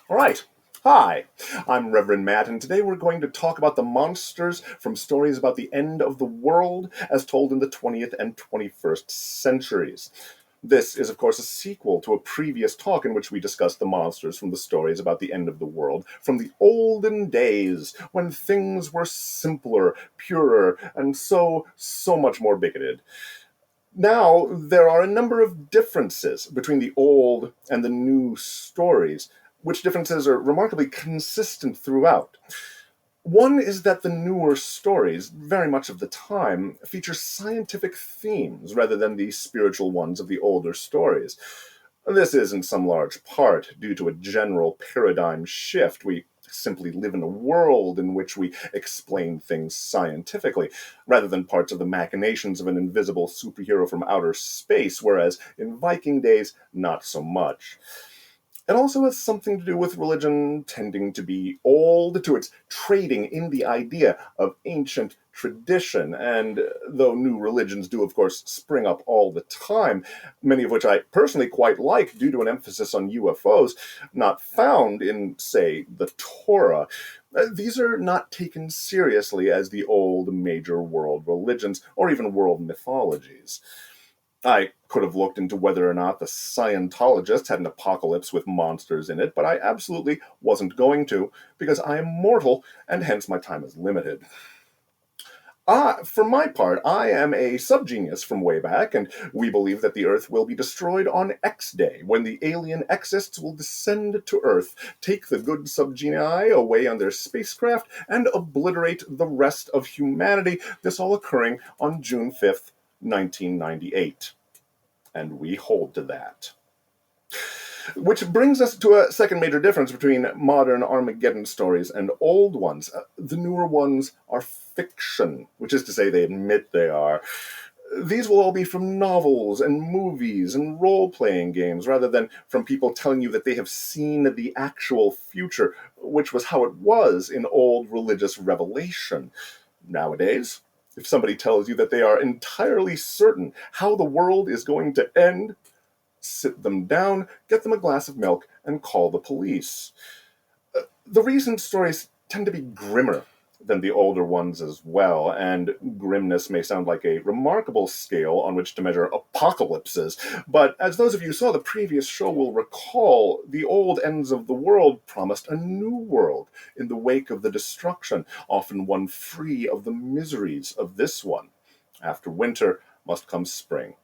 All right. Hi, I'm Reverend Matt, and today we're going to talk about the monsters from stories about the end of the world as told in the 20th and 21st centuries. This is, of course, a sequel to a previous talk in which we discussed the monsters from the stories about the end of the world from the olden days when things were simpler, purer, and so much more bigoted. Now, there are a number of differences between the old and the new stories, which differences are remarkably consistent throughout. One is that the newer stories, very much of the time, feature scientific themes rather than the spiritual ones of the older stories. This is in some large part due to a general paradigm shift. We simply live in a world in which we explain things scientifically, rather than parts of the machinations of an invisible superhero from outer space, whereas in Viking days, not so much. It also has something to do with religion tending to be old, to its trading in the idea of ancient tradition, and though new religions do, of course, spring up all the time, many of which I personally quite like due to an emphasis on UFOs, not found in, say, the Torah, these are not taken seriously as the old major world religions or even world mythologies. I could have looked into whether or not the Scientologists had an apocalypse with monsters in it, but I absolutely wasn't going to, because I am mortal, and hence my time is limited. For my part, I am a subgenius from way back, and we believe that the Earth will be destroyed on X Day, when the alien Xists will descend to Earth, take the good subgenii away on their spacecraft, and obliterate the rest of humanity, this all occurring on June 5th, 1998. And we hold to that. Which brings us to a second major difference between modern Armageddon stories and old ones. The newer ones are fiction, which is to say they admit they are. These will all be from novels and movies and role-playing games, rather than from people telling you that they have seen the actual future, which was how it was in old religious revelation. Nowadays, if somebody tells you that they are entirely certain how the world is going to end, sit them down, get them a glass of milk, and call the police. The recent stories tend to be grimmer than the older ones as well, and grimness may sound like a remarkable scale on which to measure apocalypses, but as those of you who saw the previous show will recall, the old ends of the world promised a new world in the wake of the destruction, often one free of the miseries of this one. After winter must come spring.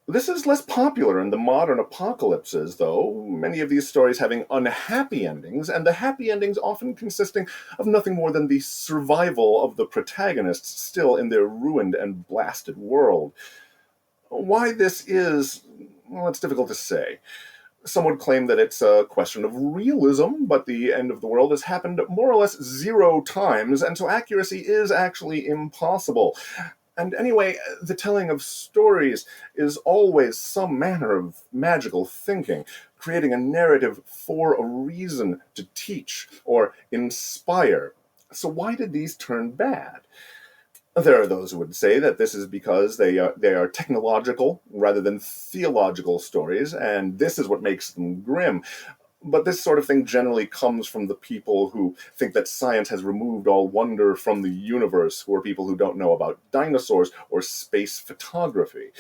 This is less popular in the modern apocalypses, though, many of these stories having unhappy endings, and the happy endings often consisting of nothing more than the survival of the protagonists still in their ruined and blasted world. Why this is, well, it's difficult to say. Some would claim that it's a question of realism, but the end of the world has happened more or less 0 times, and so accuracy is actually impossible. And anyway, the telling of stories is always some manner of magical thinking, creating a narrative for a reason to teach or inspire. So why did these turn bad? There are those who would say that this is because they are technological rather than theological stories, and this is what makes them grim. But this sort of thing generally comes from the people who think that science has removed all wonder from the universe, who are people who don't know about dinosaurs or space photography.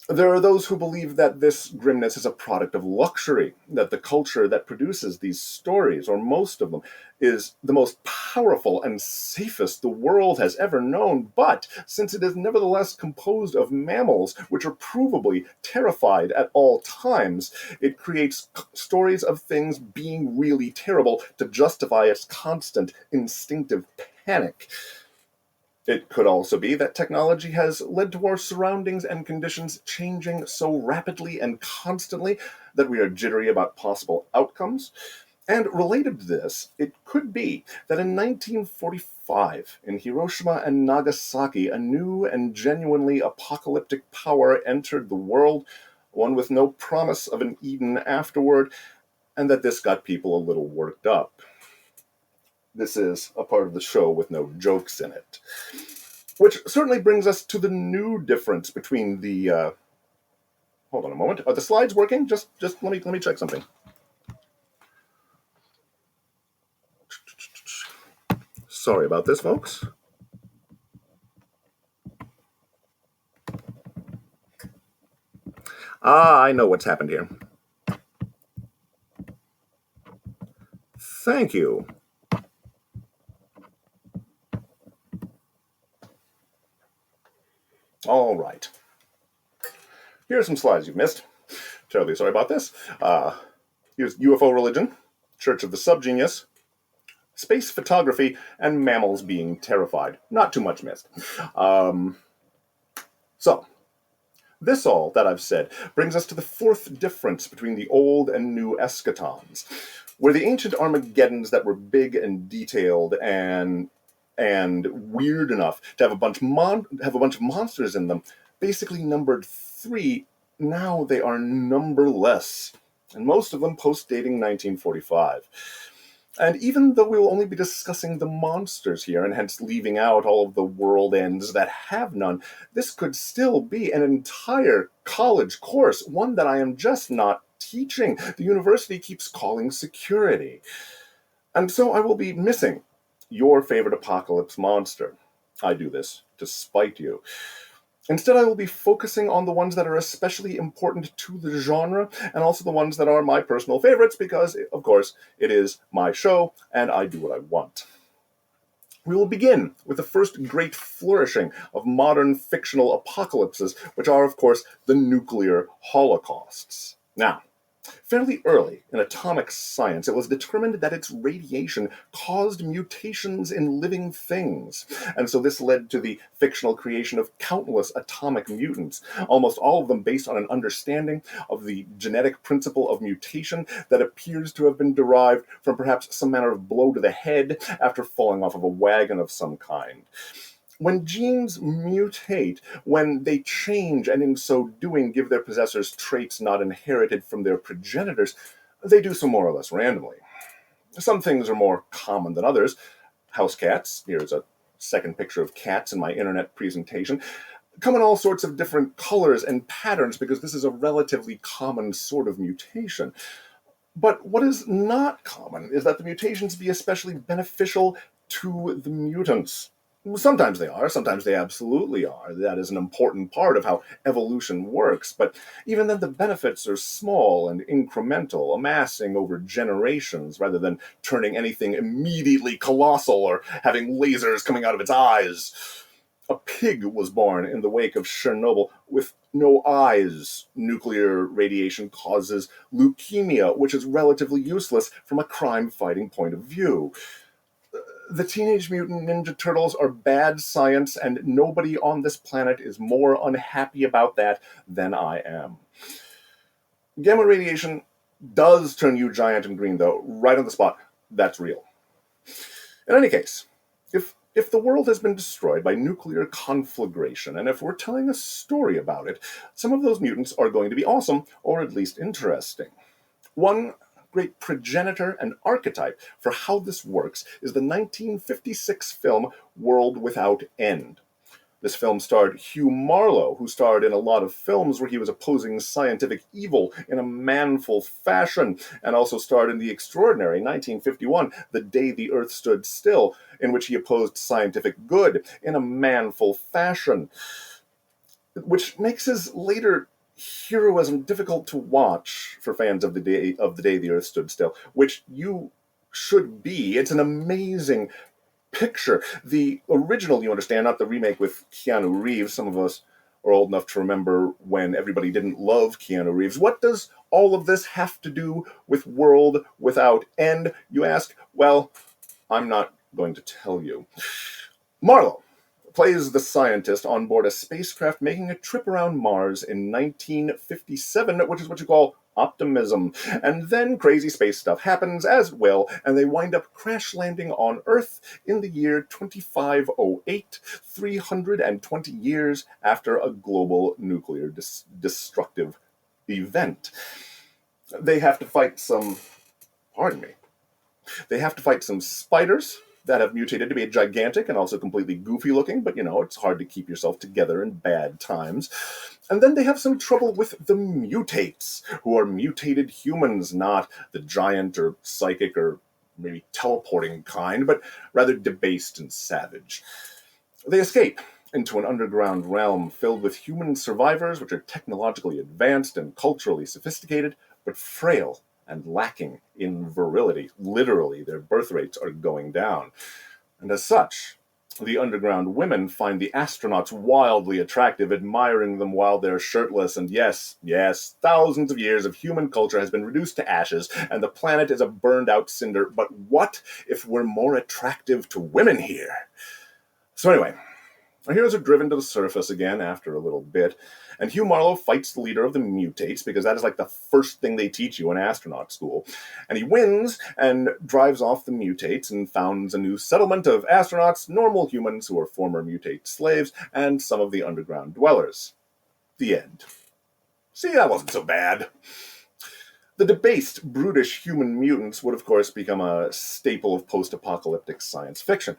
There are those who believe that this grimness is a product of luxury, that the culture that produces these stories, or most of them, is the most powerful and safest the world has ever known, but since it is nevertheless composed of mammals, which are provably terrified at all times, it creates stories of things being really terrible to justify its constant instinctive panic. It could also be that technology has led to our surroundings and conditions changing so rapidly and constantly that we are jittery about possible outcomes. And related to this, it could be that in 1945, in Hiroshima and Nagasaki, a new and genuinely apocalyptic power entered the world, one with no promise of an Eden afterward, and that this got people a little worked up. This is a part of the show with no jokes in it. Which certainly brings us to the new difference between the. Hold on a moment. Are the slides working? Just let me check something. Sorry about this, folks. I know what's happened here. Thank you. All right. Here are some slides you've missed. Terribly sorry about this. Here's UFO religion, Church of the Subgenius, space photography, and mammals being terrified. Not too much missed. So, this all that I've said brings us to the fourth difference between the old and new eschatons, where the ancient Armageddons that were big and detailed and weird enough to have a bunch of monsters in them basically numbered 3. Now they are numberless, and most of them post-dating 1945. And even though we will only be discussing the monsters here, and hence leaving out all of the world ends that have none, this could still be an entire college course, one that I am just not teaching. The university keeps calling security. And so I will be missing your favorite apocalypse monster. I do this to spite you. Instead, I will be focusing on the ones that are especially important to the genre, and also the ones that are my personal favorites, because, of course, it is my show, and I do what I want. We will begin with the first great flourishing of modern fictional apocalypses, which are, of course, the nuclear holocausts. Now, fairly early in atomic science, it was determined that its radiation caused mutations in living things. And so this led to the fictional creation of countless atomic mutants, almost all of them based on an understanding of the genetic principle of mutation that appears to have been derived from perhaps some manner of blow to the head after falling off of a wagon of some kind. When genes mutate, when they change and in so doing give their possessors traits not inherited from their progenitors, they do so more or less randomly. Some things are more common than others. House cats, here's a second picture of cats in my internet presentation, come in all sorts of different colors and patterns because this is a relatively common sort of mutation. But what is not common is that the mutations be especially beneficial to the mutants. Sometimes they are, sometimes they absolutely are. That is an important part of how evolution works, but even then the benefits are small and incremental, amassing over generations rather than turning anything immediately colossal or having lasers coming out of its eyes. A pig was born in the wake of Chernobyl with no eyes. Nuclear radiation causes leukemia, which is relatively useless from a crime-fighting point of view. The Teenage Mutant Ninja Turtles are bad science, and nobody on this planet is more unhappy about that than I am. Gamma radiation does turn you giant and green, though, right on the spot. That's real. In any case, if the world has been destroyed by nuclear conflagration, and if we're telling a story about it, some of those mutants are going to be awesome, or at least interesting. One great progenitor and archetype for how this works is the 1956 film World Without End. This film starred Hugh Marlowe, who starred in a lot of films where he was opposing scientific evil in a manful fashion, and also starred in the extraordinary 1951 The Day the Earth Stood Still, in which he opposed scientific good in a manful fashion, which makes his later heroism difficult to watch for fans of the day the Earth Stood Still, which you should be. It's an amazing picture. The original, you understand, not the remake with Keanu Reeves. Some of us are old enough to remember when everybody didn't love Keanu Reeves. What does all of this have to do with World Without End, you ask? Well, I'm not going to tell you. Marlowe plays the scientist on board a spacecraft making a trip around Mars in 1957, which is what you call optimism. And then crazy space stuff happens as well, and they wind up crash landing on Earth in the year 2508, 320 years after a global nuclear destructive event. They have to fight some spiders that have mutated to be gigantic and also completely goofy looking, but it's hard to keep yourself together in bad times. And then they have some trouble with the mutates, who are mutated humans, not the giant or psychic or maybe teleporting kind, but rather debased and savage. They escape into an underground realm filled with human survivors which are technologically advanced and culturally sophisticated, but frail and lacking in virility. Literally, their birth rates are going down. And as such, the underground women find the astronauts wildly attractive, admiring them while they're shirtless, and yes, thousands of years of human culture has been reduced to ashes, and the planet is a burned-out cinder, but what if we're more attractive to women here? So anyway, our heroes are driven to the surface again after a little bit, and Hugh Marlowe fights the leader of the mutates, because that is like the first thing they teach you in astronaut school. And he wins and drives off the mutates and founds a new settlement of astronauts, normal humans who are former mutate slaves, and some of the underground dwellers. The end. See, that wasn't so bad. The debased, brutish human mutants would, of course, become a staple of post-apocalyptic science fiction.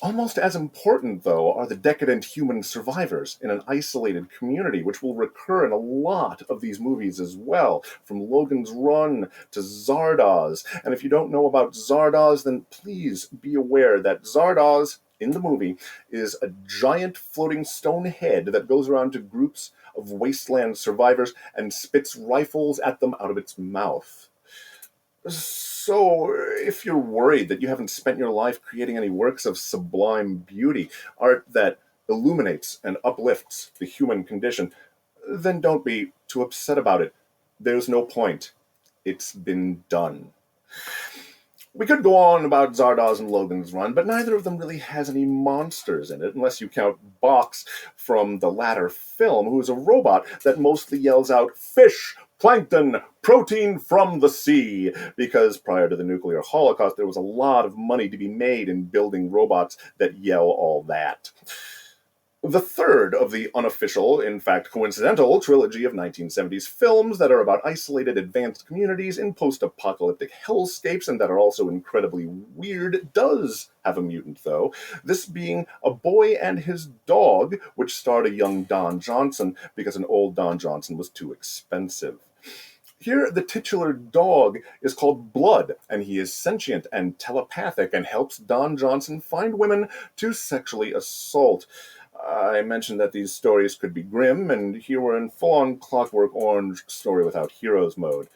Almost as important, though, are the decadent human survivors in an isolated community, which will recur in a lot of these movies as well, from Logan's Run to Zardoz. And if you don't know about Zardoz, then please be aware that Zardoz, in the movie, is a giant floating stone head that goes around to groups of wasteland survivors and spits rifles at them out of its mouth. So, if you're worried that you haven't spent your life creating any works of sublime beauty, art that illuminates and uplifts the human condition, then don't be too upset about it. There's no point. It's been done. We could go on about Zardoz and Logan's Run, but neither of them really has any monsters in it, unless you count Box from the latter film, who is a robot that mostly yells out, "Fish! Plankton! Protein from the sea!" Because prior to the nuclear holocaust, there was a lot of money to be made in building robots that yell all that. The third of the unofficial, in fact coincidental, trilogy of 1970s films that are about isolated advanced communities in post-apocalyptic hellscapes and that are also incredibly weird does have a mutant, though, this being A Boy and His Dog, which starred a young Don Johnson because an old Don Johnson was too expensive. Here, the titular dog is called Blood, and he is sentient and telepathic and helps Don Johnson find women to sexually assault. I mentioned that these stories could be grim, and here we're in full-on Clockwork Orange story without heroes mode.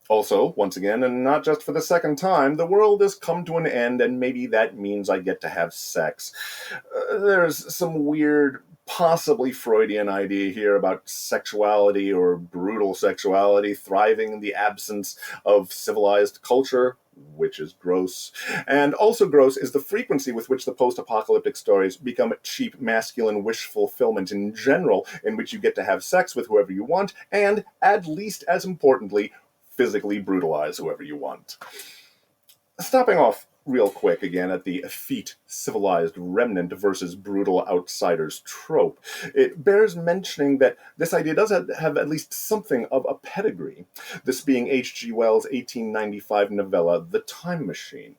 Also, once again, and not just for the second time, the world has come to an end, and maybe that means I get to have sex. There's some weird, possibly Freudian idea here about sexuality or brutal sexuality thriving in the absence of civilized culture, which is gross. And also gross is the frequency with which the post-apocalyptic stories become cheap masculine wish fulfillment in general, in which you get to have sex with whoever you want, and, at least as importantly, physically brutalize whoever you want. Stopping off real quick again at the effete civilized remnant versus brutal outsiders trope, it bears mentioning that this idea does have at least something of a pedigree, this being H.G. Wells' 1895 novella The Time Machine.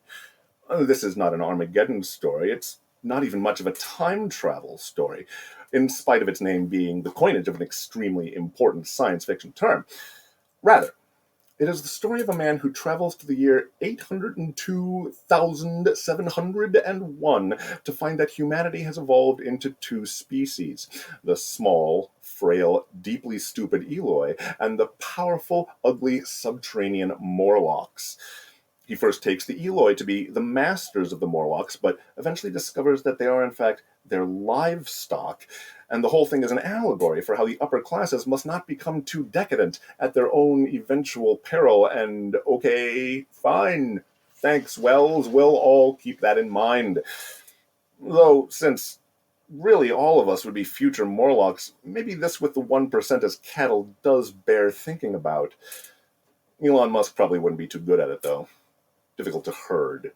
This is not an Armageddon story, it's not even much of a time travel story, in spite of its name being the coinage of an extremely important science fiction term. Rather, it is the story of a man who travels to the year 802,701 to find that humanity has evolved into two species, the small, frail, deeply stupid Eloi, and the powerful, ugly, subterranean Morlocks. He first takes the Eloi to be the masters of the Morlocks, but eventually discovers that they are, in fact, their livestock, and the whole thing is an allegory for how the upper classes must not become too decadent at their own eventual peril, and okay, fine, thanks, Wells, we'll all keep that in mind. Though, since really all of us would be future Morlocks, maybe this with the 1% as cattle does bear thinking about. Elon Musk probably wouldn't be too good at it, though. Difficult to herd.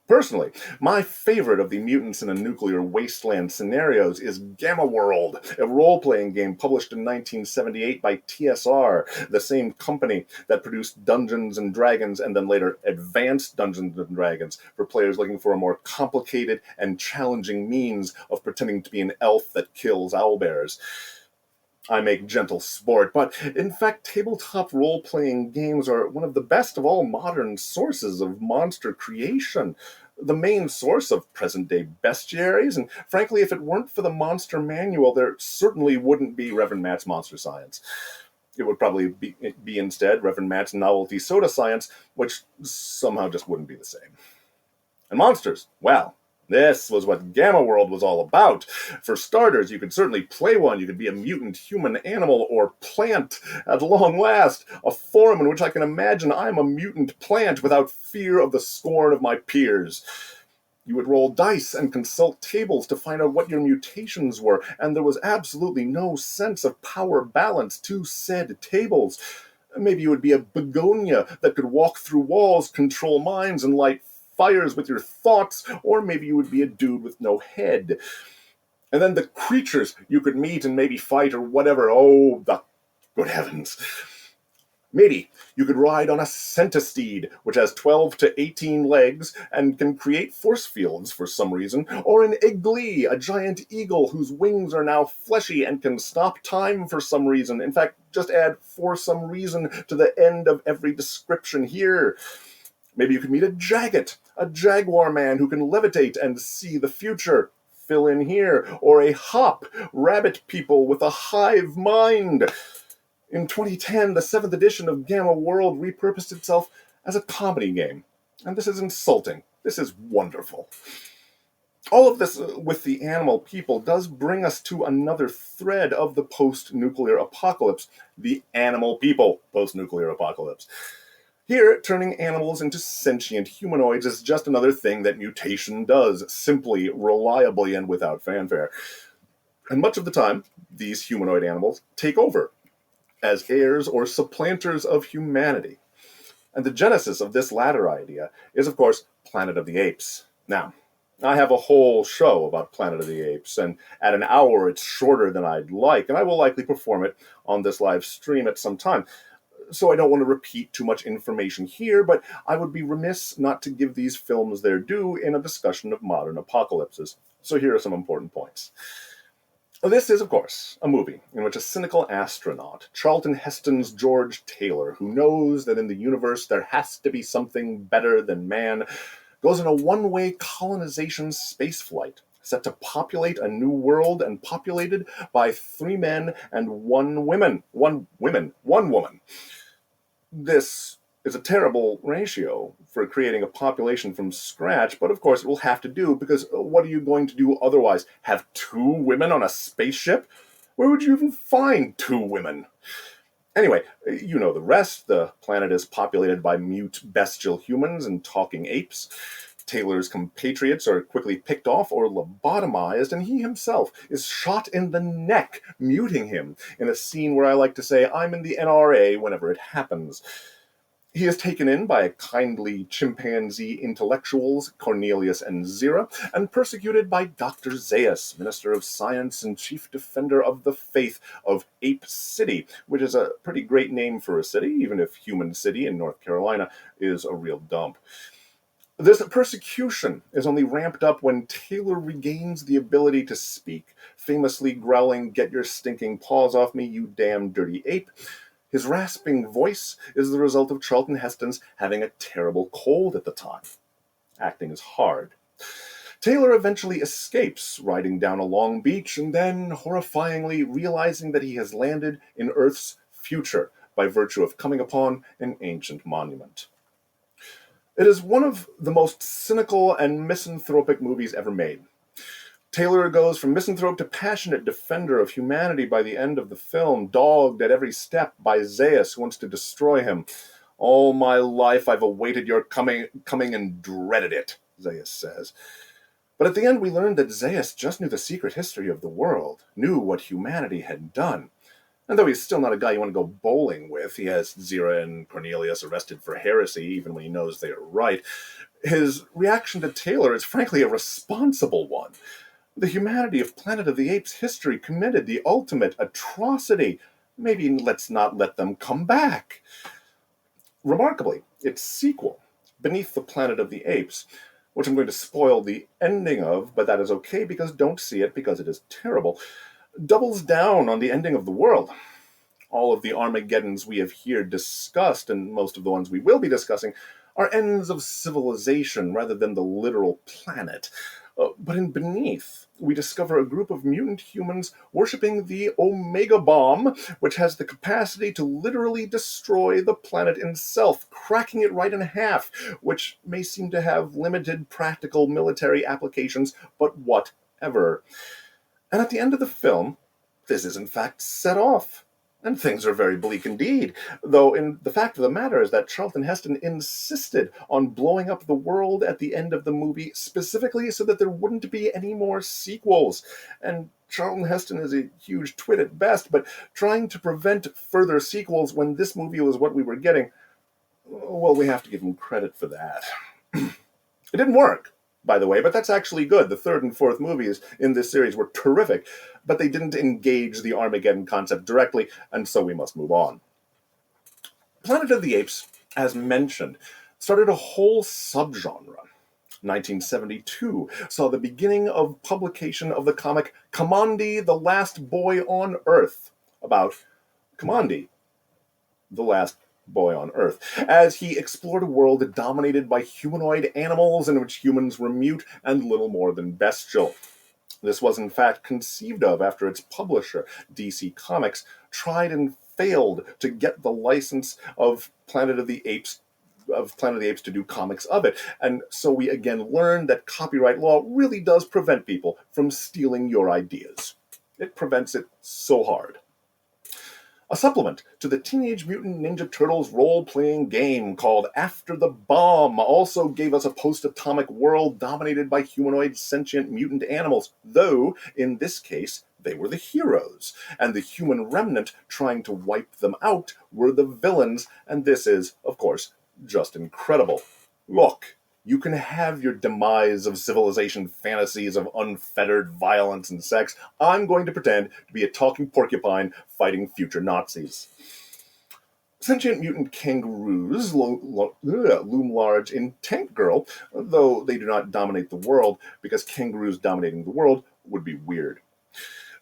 Personally, my favorite of the mutants in a nuclear wasteland scenarios is Gamma World, a role-playing game published in 1978 by TSR, the same company that produced Dungeons & Dragons and then later Advanced Dungeons & Dragons for players looking for a more complicated and challenging means of pretending to be an elf that kills owlbears. I make gentle sport, but in fact, tabletop role-playing games are one of the best of all modern sources of monster creation. The main source of present-day bestiaries, and frankly, if it weren't for the Monster Manual, there certainly wouldn't be Reverend Matt's Monster Science. It would probably be instead Reverend Matt's Novelty Soda Science, which somehow just wouldn't be the same. And monsters, well, this was what Gamma World was all about. For starters, you could certainly play one. You could be a mutant, human, animal, or plant at long last. A forum in which I can imagine I'm a mutant plant without fear of the scorn of my peers. You would roll dice and consult tables to find out what your mutations were, and there was absolutely no sense of power balance to said tables. Maybe you would be a begonia that could walk through walls, control minds, and light fires with your thoughts, or maybe you would be a dude with no head. And then the creatures you could meet and maybe fight or whatever. Oh, the good heavens. Maybe you could ride on a centistede, which has 12 to 18 legs and can create force fields for some reason, or an iglee, a giant eagle whose wings are now fleshy and can stop time for some reason. In fact, just add "for some reason" to the end of every description here. Maybe you could meet a Jagged, a jaguar man who can levitate and see the future. Fill in here. Or a Hop, rabbit people with a hive mind. In 2010, the 7th edition of Gamma World repurposed itself as a comedy game. And this is insulting. This is wonderful. All of this with the animal people does bring us to another thread of the post-nuclear apocalypse. The animal people post-nuclear apocalypse. Here, turning animals into sentient humanoids is just another thing that mutation does, simply, reliably, and without fanfare. And much of the time, these humanoid animals take over as heirs or supplanters of humanity. And the genesis of this latter idea is, of course, Planet of the Apes. Now, I have a whole show about Planet of the Apes, and at an hour it's shorter than I'd like, and I will likely perform it on this live stream at some time. So I don't want to repeat too much information here, but I would be remiss not to give these films their due in a discussion of modern apocalypses. So here are some important points. This is, of course, a movie in which a cynical astronaut, Charlton Heston's George Taylor, who knows that in the universe there has to be something better than man, goes on a one-way colonization spaceflight, set to populate a new world and populated by 3 men and 1 woman. One woman. This is a terrible ratio for creating a population from scratch, but of course it will have to do, because what are you going to do otherwise? Have 2 women on a spaceship? Where would you even find 2 women? Anyway, you know the rest. The planet is populated by mute bestial humans and talking apes. Taylor's compatriots are quickly picked off or lobotomized, and he himself is shot in the neck, muting him, in a scene where I like to say, I'm in the NRA whenever it happens. He is taken in by kindly chimpanzee intellectuals Cornelius and Zira, and persecuted by Dr. Zaius, Minister of Science and Chief Defender of the Faith of Ape City, which is a pretty great name for a city, even if Human City in North Carolina is a real dump. This persecution is only ramped up when Taylor regains the ability to speak, famously growling, "Get your stinking paws off me, you damn dirty ape." His rasping voice is the result of Charlton Heston's having a terrible cold at the time. Acting is hard. Taylor eventually escapes, riding down a long beach, and then, horrifyingly, realizing that he has landed in Earth's future by virtue of coming upon an ancient monument. It is one of the most cynical and misanthropic movies ever made. Taylor goes from misanthrope to passionate defender of humanity by the end of the film, dogged at every step by Zaius, who wants to destroy him. "All my life I've awaited your coming and dreaded it," Zaius says. But at the end we learned that Zaius just knew the secret history of the world, knew what humanity had done. And though he's still not a guy you want to go bowling with, he has Zira and Cornelius arrested for heresy, even when he knows they are right, his reaction to Taylor is frankly a responsible one. The humanity of Planet of the Apes history committed the ultimate atrocity. Maybe let's not let them come back. Remarkably, its sequel, Beneath the Planet of the Apes, which I'm going to spoil the ending of, but that is okay because don't see it because it is terrible, doubles down on the ending of the world. All of the Armageddons we have here discussed, and most of the ones we will be discussing, are ends of civilization rather than the literal planet. But in Beneath, we discover a group of mutant humans worshipping the Omega Bomb, which has the capacity to literally destroy the planet itself, cracking it right in half, which may seem to have limited practical military applications, but whatever. And at the end of the film, this is in fact set off. And things are very bleak indeed, though the fact of the matter is that Charlton Heston insisted on blowing up the world at the end of the movie specifically so that there wouldn't be any more sequels. And Charlton Heston is a huge twit at best, but trying to prevent further sequels when this movie was what we were getting, well, we have to give him credit for that. It didn't work, by the way, but that's actually good. The third and fourth movies in this series were terrific, but they didn't engage the Armageddon concept directly, and so we must move on. Planet of the Apes, as mentioned, started a whole subgenre. 1972 saw the beginning of publication of the comic Kamandi, the Last Boy on Earth, about Kamandi, the last boy on Earth, as he explored a world dominated by humanoid animals in which humans were mute and little more than bestial. This was in fact conceived of after its publisher, DC Comics, tried and failed to get the license of Planet of the Apes to do comics of it. And so we again learn that copyright law really does prevent people from stealing your ideas. It prevents it so hard. A supplement to the Teenage Mutant Ninja Turtles role-playing game called After the Bomb also gave us a post-atomic world dominated by humanoid sentient mutant animals, though, in this case, they were the heroes, and the human remnant trying to wipe them out were the villains, and this is, of course, just incredible. Look, you can have your demise of civilization fantasies of unfettered violence and sex. I'm going to pretend to be a talking porcupine fighting future Nazis. Sentient mutant kangaroos loom large in Tank Girl, though they do not dominate the world, because kangaroos dominating the world would be weird.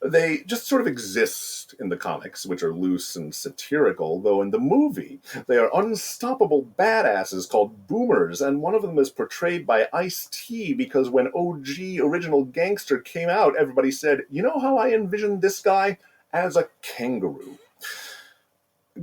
They just sort of exist in the comics, which are loose and satirical, though in the movie, they are unstoppable badasses called boomers, and one of them is portrayed by Ice-T because when OG Original Gangster came out, everybody said, you know how I envisioned this guy? As a kangaroo.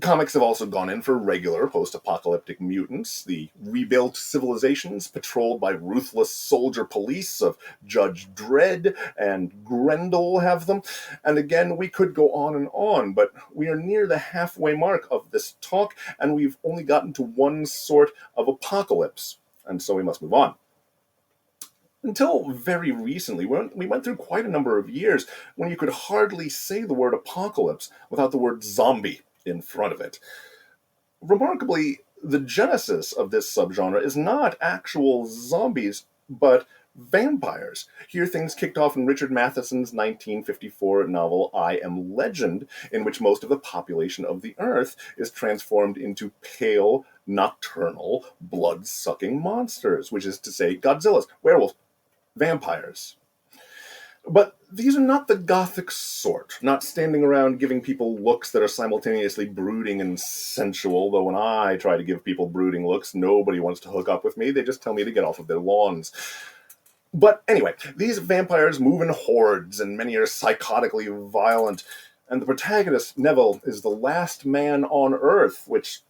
Comics have also gone in for regular post-apocalyptic mutants, the rebuilt civilizations patrolled by ruthless soldier police of Judge Dredd and Grendel have them. And again, we could go on, but we are near the halfway mark of this talk, and we've only gotten to one sort of apocalypse, and so we must move on. Until very recently, we went through quite a number of years when you could hardly say the word apocalypse without the word zombie in front of it. Remarkably, the genesis of this subgenre is not actual zombies, but vampires. Here things kicked off in Richard Matheson's 1954 novel I Am Legend, in which most of the population of the Earth is transformed into pale, nocturnal, blood-sucking monsters, which is to say Godzillas, werewolves, vampires. But these are not the gothic sort, not standing around giving people looks that are simultaneously brooding and sensual, though when I try to give people brooding looks, nobody wants to hook up with me, they just tell me to get off of their lawns. But anyway, these vampires move in hordes, and many are psychotically violent, and the protagonist, Neville, is the last man on Earth, which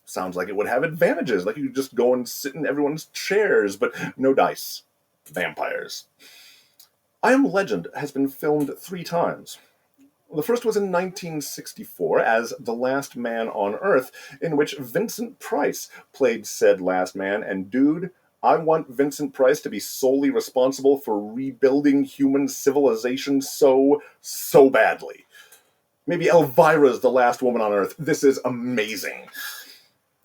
sounds like it would have advantages, like you could just go and sit in everyone's chairs, but no dice. Vampires. I Am Legend has been filmed 3 times. The first was in 1964 as The Last Man on Earth, in which Vincent Price played said last man, and dude, I want Vincent Price to be solely responsible for rebuilding human civilization so badly. Maybe Elvira's the last woman on Earth. This is amazing.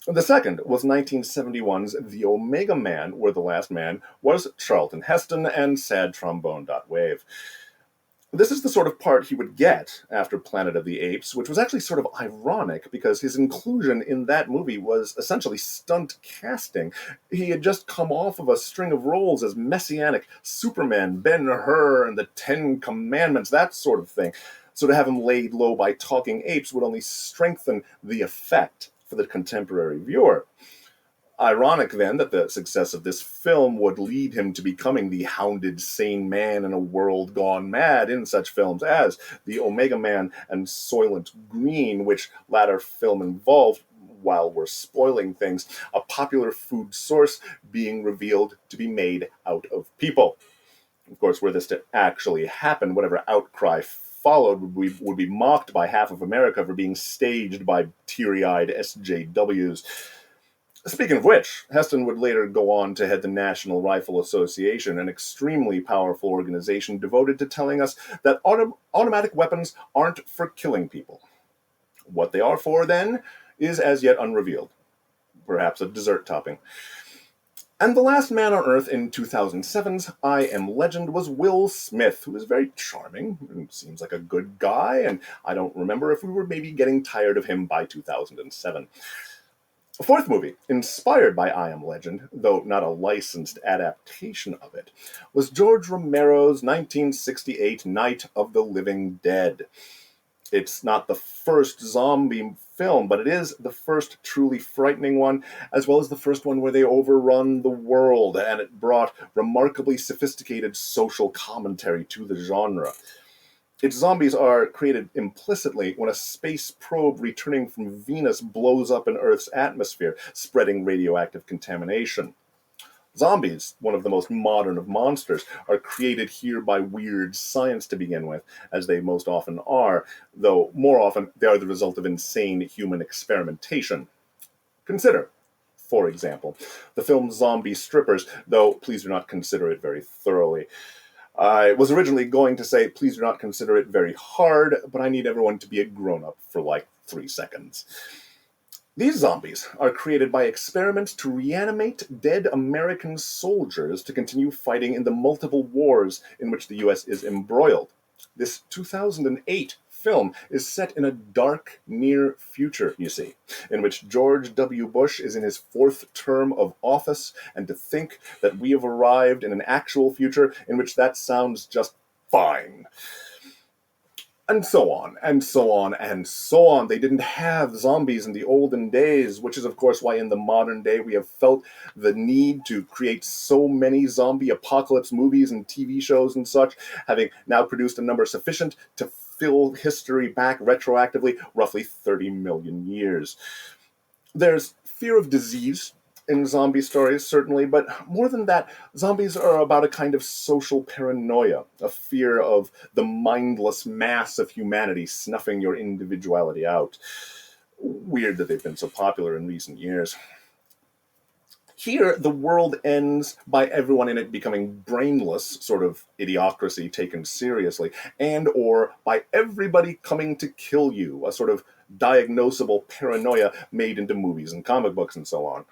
The second was 1971's The Omega Man, where the last man was Charlton Heston and Sad Trombone.Wave. This is the sort of part he would get after Planet of the Apes, which was actually sort of ironic because his inclusion in that movie was essentially stunt casting. He had just come off of a string of roles as Messianic Superman, Ben-Hur, and the Ten Commandments, that sort of thing. So to have him laid low by talking apes would only strengthen the effect for the contemporary viewer. Ironic, then, that the success of this film would lead him to becoming the hounded sane man in a world gone mad in such films as The Omega Man and Soylent Green, which latter film involved, while we're spoiling things, a popular food source being revealed to be made out of people. Of course, were this to actually happen, whatever outcry followed would be mocked by half of America for being staged by teary-eyed SJWs. Speaking of which, Heston would later go on to head the National Rifle Association, an extremely powerful organization devoted to telling us that automatic weapons aren't for killing people. What they are for, then, is as yet unrevealed. Perhaps a dessert topping. And the last man on Earth in 2007's I Am Legend was Will Smith, who is very charming and seems like a good guy, and I don't remember if we were maybe getting tired of him by 2007. A fourth movie, inspired by I Am Legend, though not a licensed adaptation of it, was George Romero's 1968 Night of the Living Dead. It's not the first zombie film, but it is the first truly frightening one, as well as the first one where they overrun the world, and it brought remarkably sophisticated social commentary to the genre. Its zombies are created implicitly when a space probe returning from Venus blows up in Earth's atmosphere, spreading radioactive contamination. Zombies, one of the most modern of monsters, are created here by weird science to begin with, as they most often are, though more often they are the result of insane human experimentation. Consider, for example, the film Zombie Strippers, though please do not consider it very thoroughly. I was originally going to say, please do not consider it very hard, but I need everyone to be a grown-up for like 3 seconds. These zombies are created by experiments to reanimate dead American soldiers to continue fighting in the multiple wars in which the U.S. is embroiled. This 2008 film is set in a dark, near future, you see, in which George W. Bush is in his 4th term of office, and to think that we have arrived in an actual future in which that sounds just fine. And so on, and so on, and so on. They didn't have zombies in the olden days, which is, of course, why in the modern day we have felt the need to create so many zombie apocalypse movies and TV shows and such, having now produced a number sufficient to fill history back retroactively roughly 30 million years. There's fear of disease in zombie stories, certainly, but more than that, zombies are about a kind of social paranoia, a fear of the mindless mass of humanity snuffing your individuality out. Weird that they've been so popular in recent years. Here, the world ends by everyone in it becoming brainless, sort of idiocracy taken seriously, and or by everybody coming to kill you, a sort of diagnosable paranoia made into movies and comic books and so on.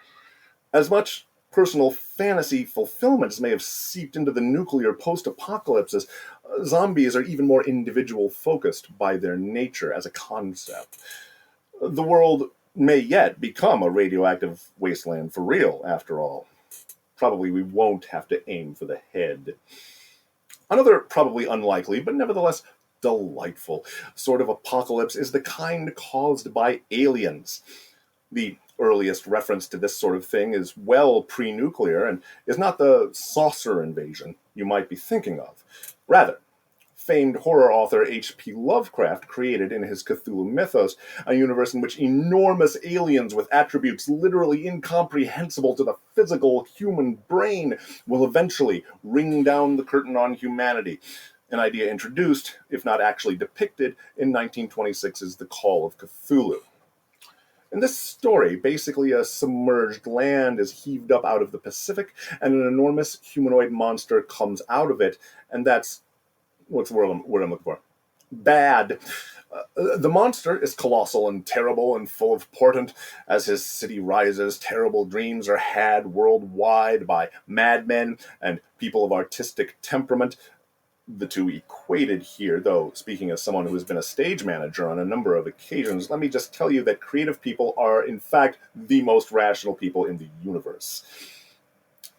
As much personal fantasy fulfillments may have seeped into the nuclear post-apocalypses, zombies are even more individual-focused by their nature as a concept. The world may yet become a radioactive wasteland for real, after all. Probably we won't have to aim for the head. Another probably unlikely, but nevertheless delightful, sort of apocalypse is the kind caused by aliens. The earliest reference to this sort of thing is well pre-nuclear and is not the saucer invasion you might be thinking of. Rather, famed horror author H.P. Lovecraft created in his Cthulhu mythos a universe in which enormous aliens with attributes literally incomprehensible to the physical human brain will eventually ring down the curtain on humanity, an idea introduced, if not actually depicted, in 1926's The Call of Cthulhu. In this story, basically a submerged land is heaved up out of the Pacific, and an enormous humanoid monster comes out of it, and that's what's the word I'm looking for? Bad. The monster is colossal and terrible and full of portent. As his city rises, terrible dreams are had worldwide by madmen and people of artistic temperament. the two equated here, though speaking as someone who has been a stage manager on a number of occasions, let me just tell you that creative people are, in fact, the most rational people in the universe.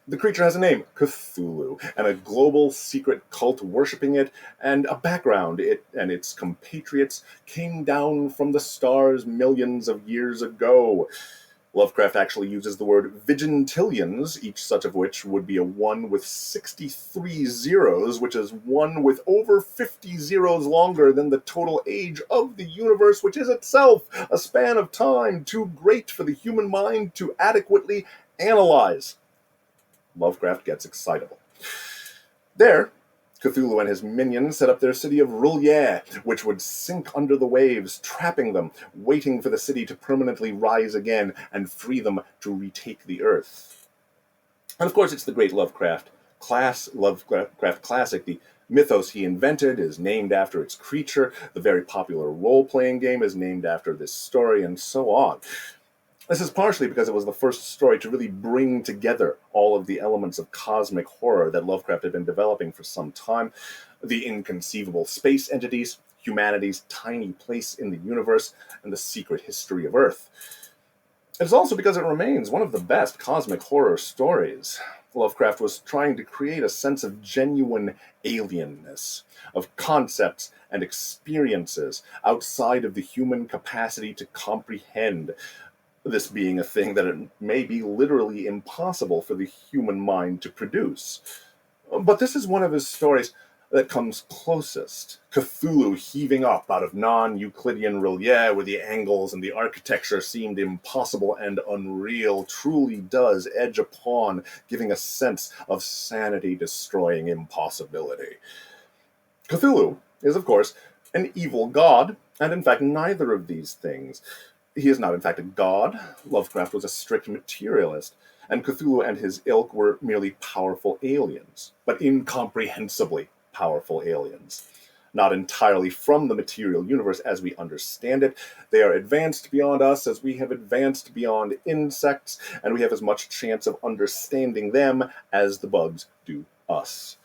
The creature has a name, Cthulhu, and a global secret cult worshipping it, and a background. It and its compatriots came down from the stars millions of years ago. Lovecraft actually uses the word vigintillions, each such of which would be a 1 with 63 zeros, which is 1 with over 50 zeros longer than the total age of the universe, which is itself a span of time too great for the human mind to adequately analyze. Lovecraft gets excitable. There, Cthulhu and his minions set up their city of R'lyeh, which would sink under the waves, trapping them, waiting for the city to permanently rise again and free them to retake the earth. And of course, it's the great Lovecraft classic. The mythos he invented is named after its creature. The very popular role-playing game is named after this story, and so on. This is partially because it was the first story to really bring together all of the elements of cosmic horror that Lovecraft had been developing for some time. The inconceivable space entities, humanity's tiny place in the universe, and the secret history of Earth. It's also because it remains one of the best cosmic horror stories. Lovecraft was trying to create a sense of genuine alienness, of concepts and experiences outside of the human capacity to comprehend, this being a thing that it may be literally impossible for the human mind to produce. But this is one of his stories that comes closest. Cthulhu heaving up out of non-Euclidean R'lyeh, where the angles and the architecture seemed impossible and unreal, truly does edge upon giving a sense of sanity-destroying impossibility. Cthulhu is, of course, an evil god, and in fact neither of these things. He is not, in fact, a god. Lovecraft was a strict materialist, and Cthulhu and his ilk were merely powerful aliens, but incomprehensibly powerful aliens. Not entirely from the material universe as we understand it. They are advanced beyond us as we have advanced beyond insects, and we have as much chance of understanding them as the bugs do us.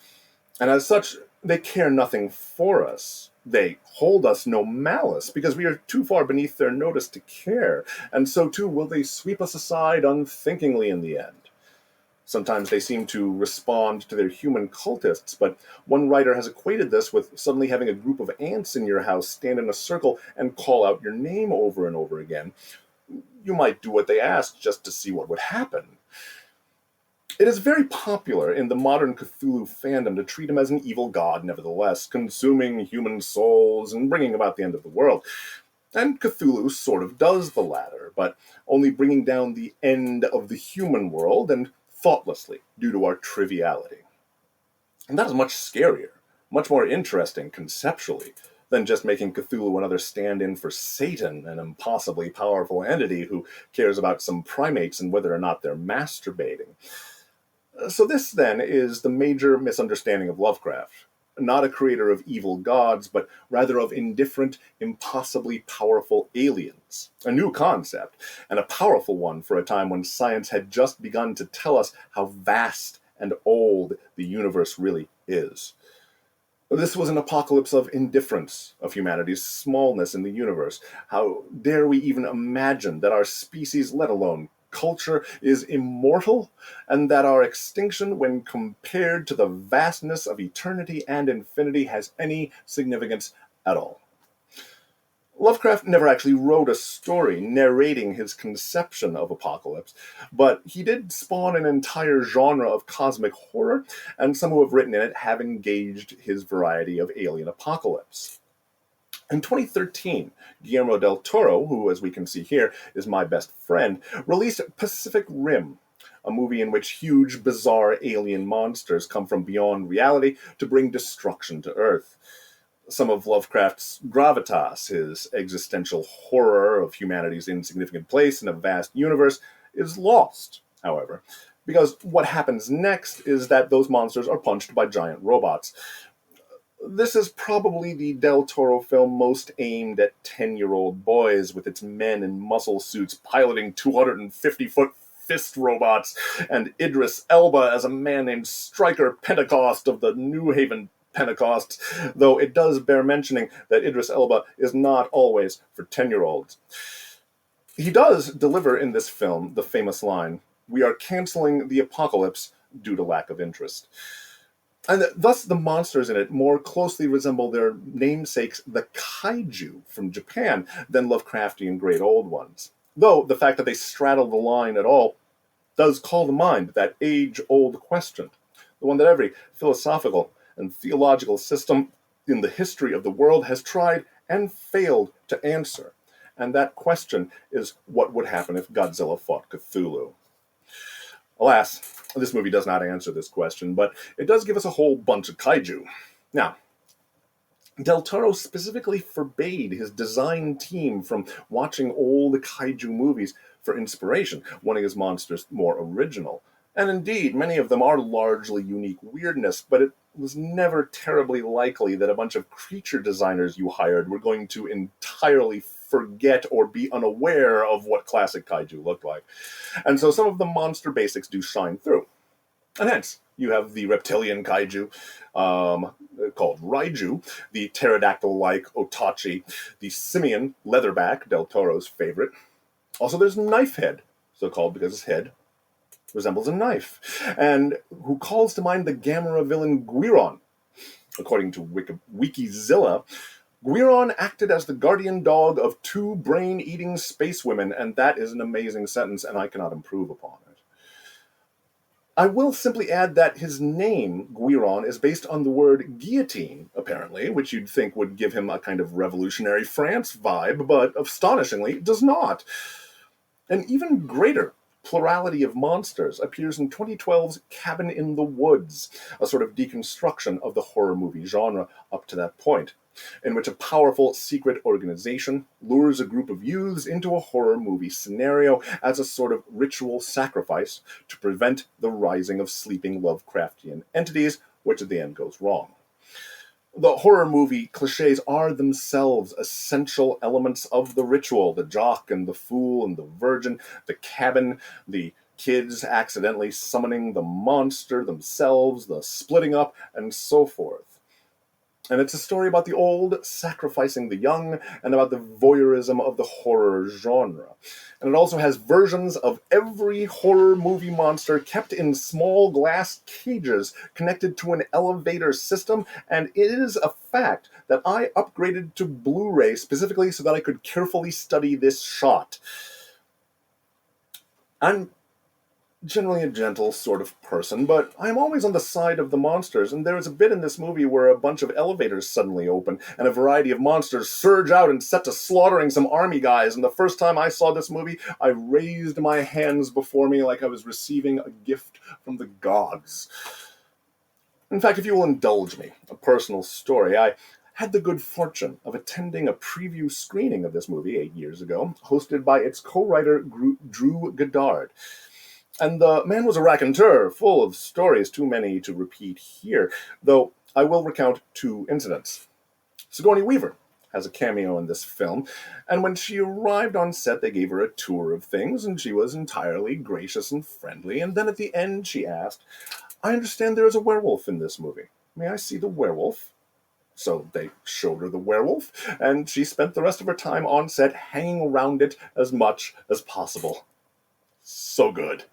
And as such, they care nothing for us. They hold us no malice, because we are too far beneath their notice to care, and so too will they sweep us aside unthinkingly in the end. Sometimes they seem to respond to their human cultists, but one writer has equated this with suddenly having a group of ants in your house stand in a circle and call out your name over and over again. You might do what they ask just to see what would happen. It is very popular in the modern Cthulhu fandom to treat him as an evil god, nevertheless, consuming human souls and bringing about the end of the world. And Cthulhu sort of does the latter, but only bringing down the end of the human world, and thoughtlessly, due to our triviality. And that is much scarier, much more interesting conceptually, than just making Cthulhu another stand-in for Satan, an impossibly powerful entity who cares about some primates and whether or not they're masturbating. So this, then, is the major misunderstanding of Lovecraft. Not a creator of evil gods, but rather of indifferent, impossibly powerful aliens. A new concept, and a powerful one for a time when science had just begun to tell us how vast and old the universe really is. This was an apocalypse of indifference, of humanity's smallness in the universe. How dare we even imagine that our species, let alone culture, is immortal, and that our extinction, when compared to the vastness of eternity and infinity, has any significance at all. Lovecraft never actually wrote a story narrating his conception of apocalypse, but he did spawn an entire genre of cosmic horror, and some who have written in it have engaged his variety of alien apocalypse. In 2013, Guillermo del Toro, who, as we can see here, is my best friend, released Pacific Rim, a movie in which huge, bizarre alien monsters come from beyond reality to bring destruction to Earth. Some of Lovecraft's gravitas, his existential horror of humanity's insignificant place in a vast universe, is lost, however, because what happens next is that those monsters are punched by giant robots. This is probably the Del Toro film most aimed at 10-year-old boys, with its men in muscle suits piloting 250-foot fist robots, and Idris Elba as a man named Stryker Pentecost of the New Haven Pentecost, though it does bear mentioning that Idris Elba is not always for 10-year-olds. He does deliver in this film the famous line, "We are canceling the apocalypse due to lack of interest." And thus the monsters in it more closely resemble their namesakes, the kaiju from Japan, than Lovecraftian great old ones. Though the fact that they straddle the line at all does call to mind that age-old question, the one that every philosophical and theological system in the history of the world has tried and failed to answer. And that question is, what would happen if Godzilla fought Cthulhu? Alas, this movie does not answer this question, but it does give us a whole bunch of kaiju. Now, Del Toro specifically forbade his design team from watching old kaiju movies for inspiration, wanting his monsters more original. And indeed, many of them are largely unique weirdness, but it was never terribly likely that a bunch of creature designers you hired were going to entirely forget or be unaware of what classic kaiju looked like. And so some of the monster basics do shine through. And hence, you have the reptilian kaiju, called Raiju, the pterodactyl-like Otachi, the simian leatherback, Del Toro's favorite. Also, there's Knifehead, so called because his head resembles a knife, and who calls to mind the Gamera villain Guiron. According to Wikizilla, Guiron acted as the guardian dog of 2 brain-eating space women, and that is an amazing sentence, and I cannot improve upon it. I will simply add that his name, Guiron, is based on the word guillotine, apparently, which you'd think would give him a kind of revolutionary France vibe, but astonishingly does not. An even greater plurality of monsters appears in 2012's Cabin in the Woods, a sort of deconstruction of the horror movie genre up to that point, in which a powerful secret organization lures a group of youths into a horror movie scenario as a sort of ritual sacrifice to prevent the rising of sleeping Lovecraftian entities, which at the end goes wrong. The horror movie cliches are themselves essential elements of the ritual. The jock and the fool and the virgin, the cabin, the kids accidentally summoning the monster themselves, the splitting up, and so forth. And it's a story about the old sacrificing the young and about the voyeurism of the horror genre. And it also has versions of every horror movie monster kept in small glass cages connected to an elevator system, and it is a fact that I upgraded to Blu-ray specifically so that I could carefully study this shot. I'm generally a gentle sort of person, but I'm always on the side of the monsters, and there is a bit in this movie where a bunch of elevators suddenly open, and a variety of monsters surge out and set to slaughtering some army guys, and the first time I saw this movie, I raised my hands before me like I was receiving a gift from the gods. In fact, if you will indulge me, a personal story, I had the good fortune of attending a preview screening of this movie 8 years ago, hosted by its co-writer Drew Goddard. And the man was a raconteur, full of stories, too many to repeat here, though I will recount 2 incidents. Sigourney Weaver has a cameo in this film, and when she arrived on set, they gave her a tour of things, and she was entirely gracious and friendly, and then at the end she asked, "I understand there is a werewolf in this movie. May I see the werewolf?" So they showed her the werewolf, and she spent the rest of her time on set hanging around it as much as possible. So good.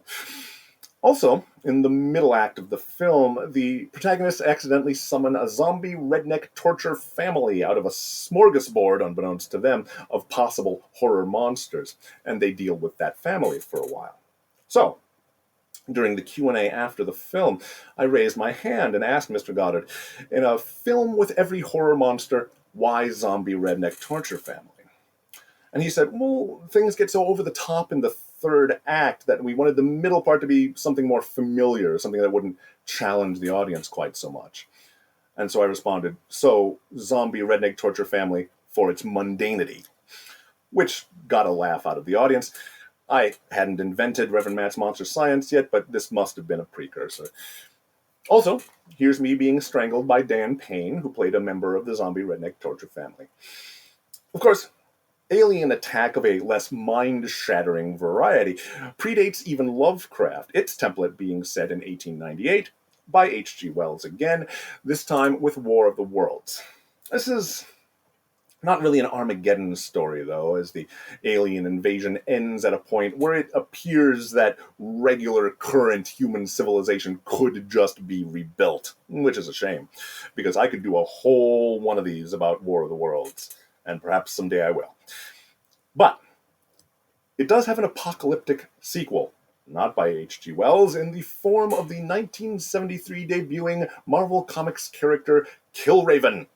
Also, in the middle act of the film, the protagonists accidentally summon a zombie redneck torture family out of a smorgasbord, unbeknownst to them, of possible horror monsters, and they deal with that family for a while. So, during the Q&A after the film, I raised my hand and asked Mr. Goddard, in a film with every horror monster, why zombie redneck torture family? And he said, well, things get so over the top in the 3rd act that we wanted the middle part to be something more familiar, something that wouldn't challenge the audience quite so much. And so I responded, so zombie redneck torture family for its mundanity, which got a laugh out of the audience. I hadn't invented Reverend Matt's Monster Science yet, but this must have been a precursor. Also, here's me being strangled by Dan Payne, who played a member of the zombie redneck torture family. Of course, alien attack of a less mind-shattering variety predates even Lovecraft, its template being set in 1898, by H.G. Wells again, this time with War of the Worlds. This is not really an Armageddon story, though, as the alien invasion ends at a point where it appears that regular current human civilization could just be rebuilt, which is a shame, because I could do a whole one of these about War of the Worlds, and perhaps someday I will. But it does have an apocalyptic sequel, not by H.G. Wells, in the form of the 1973 debuting Marvel Comics character Killraven.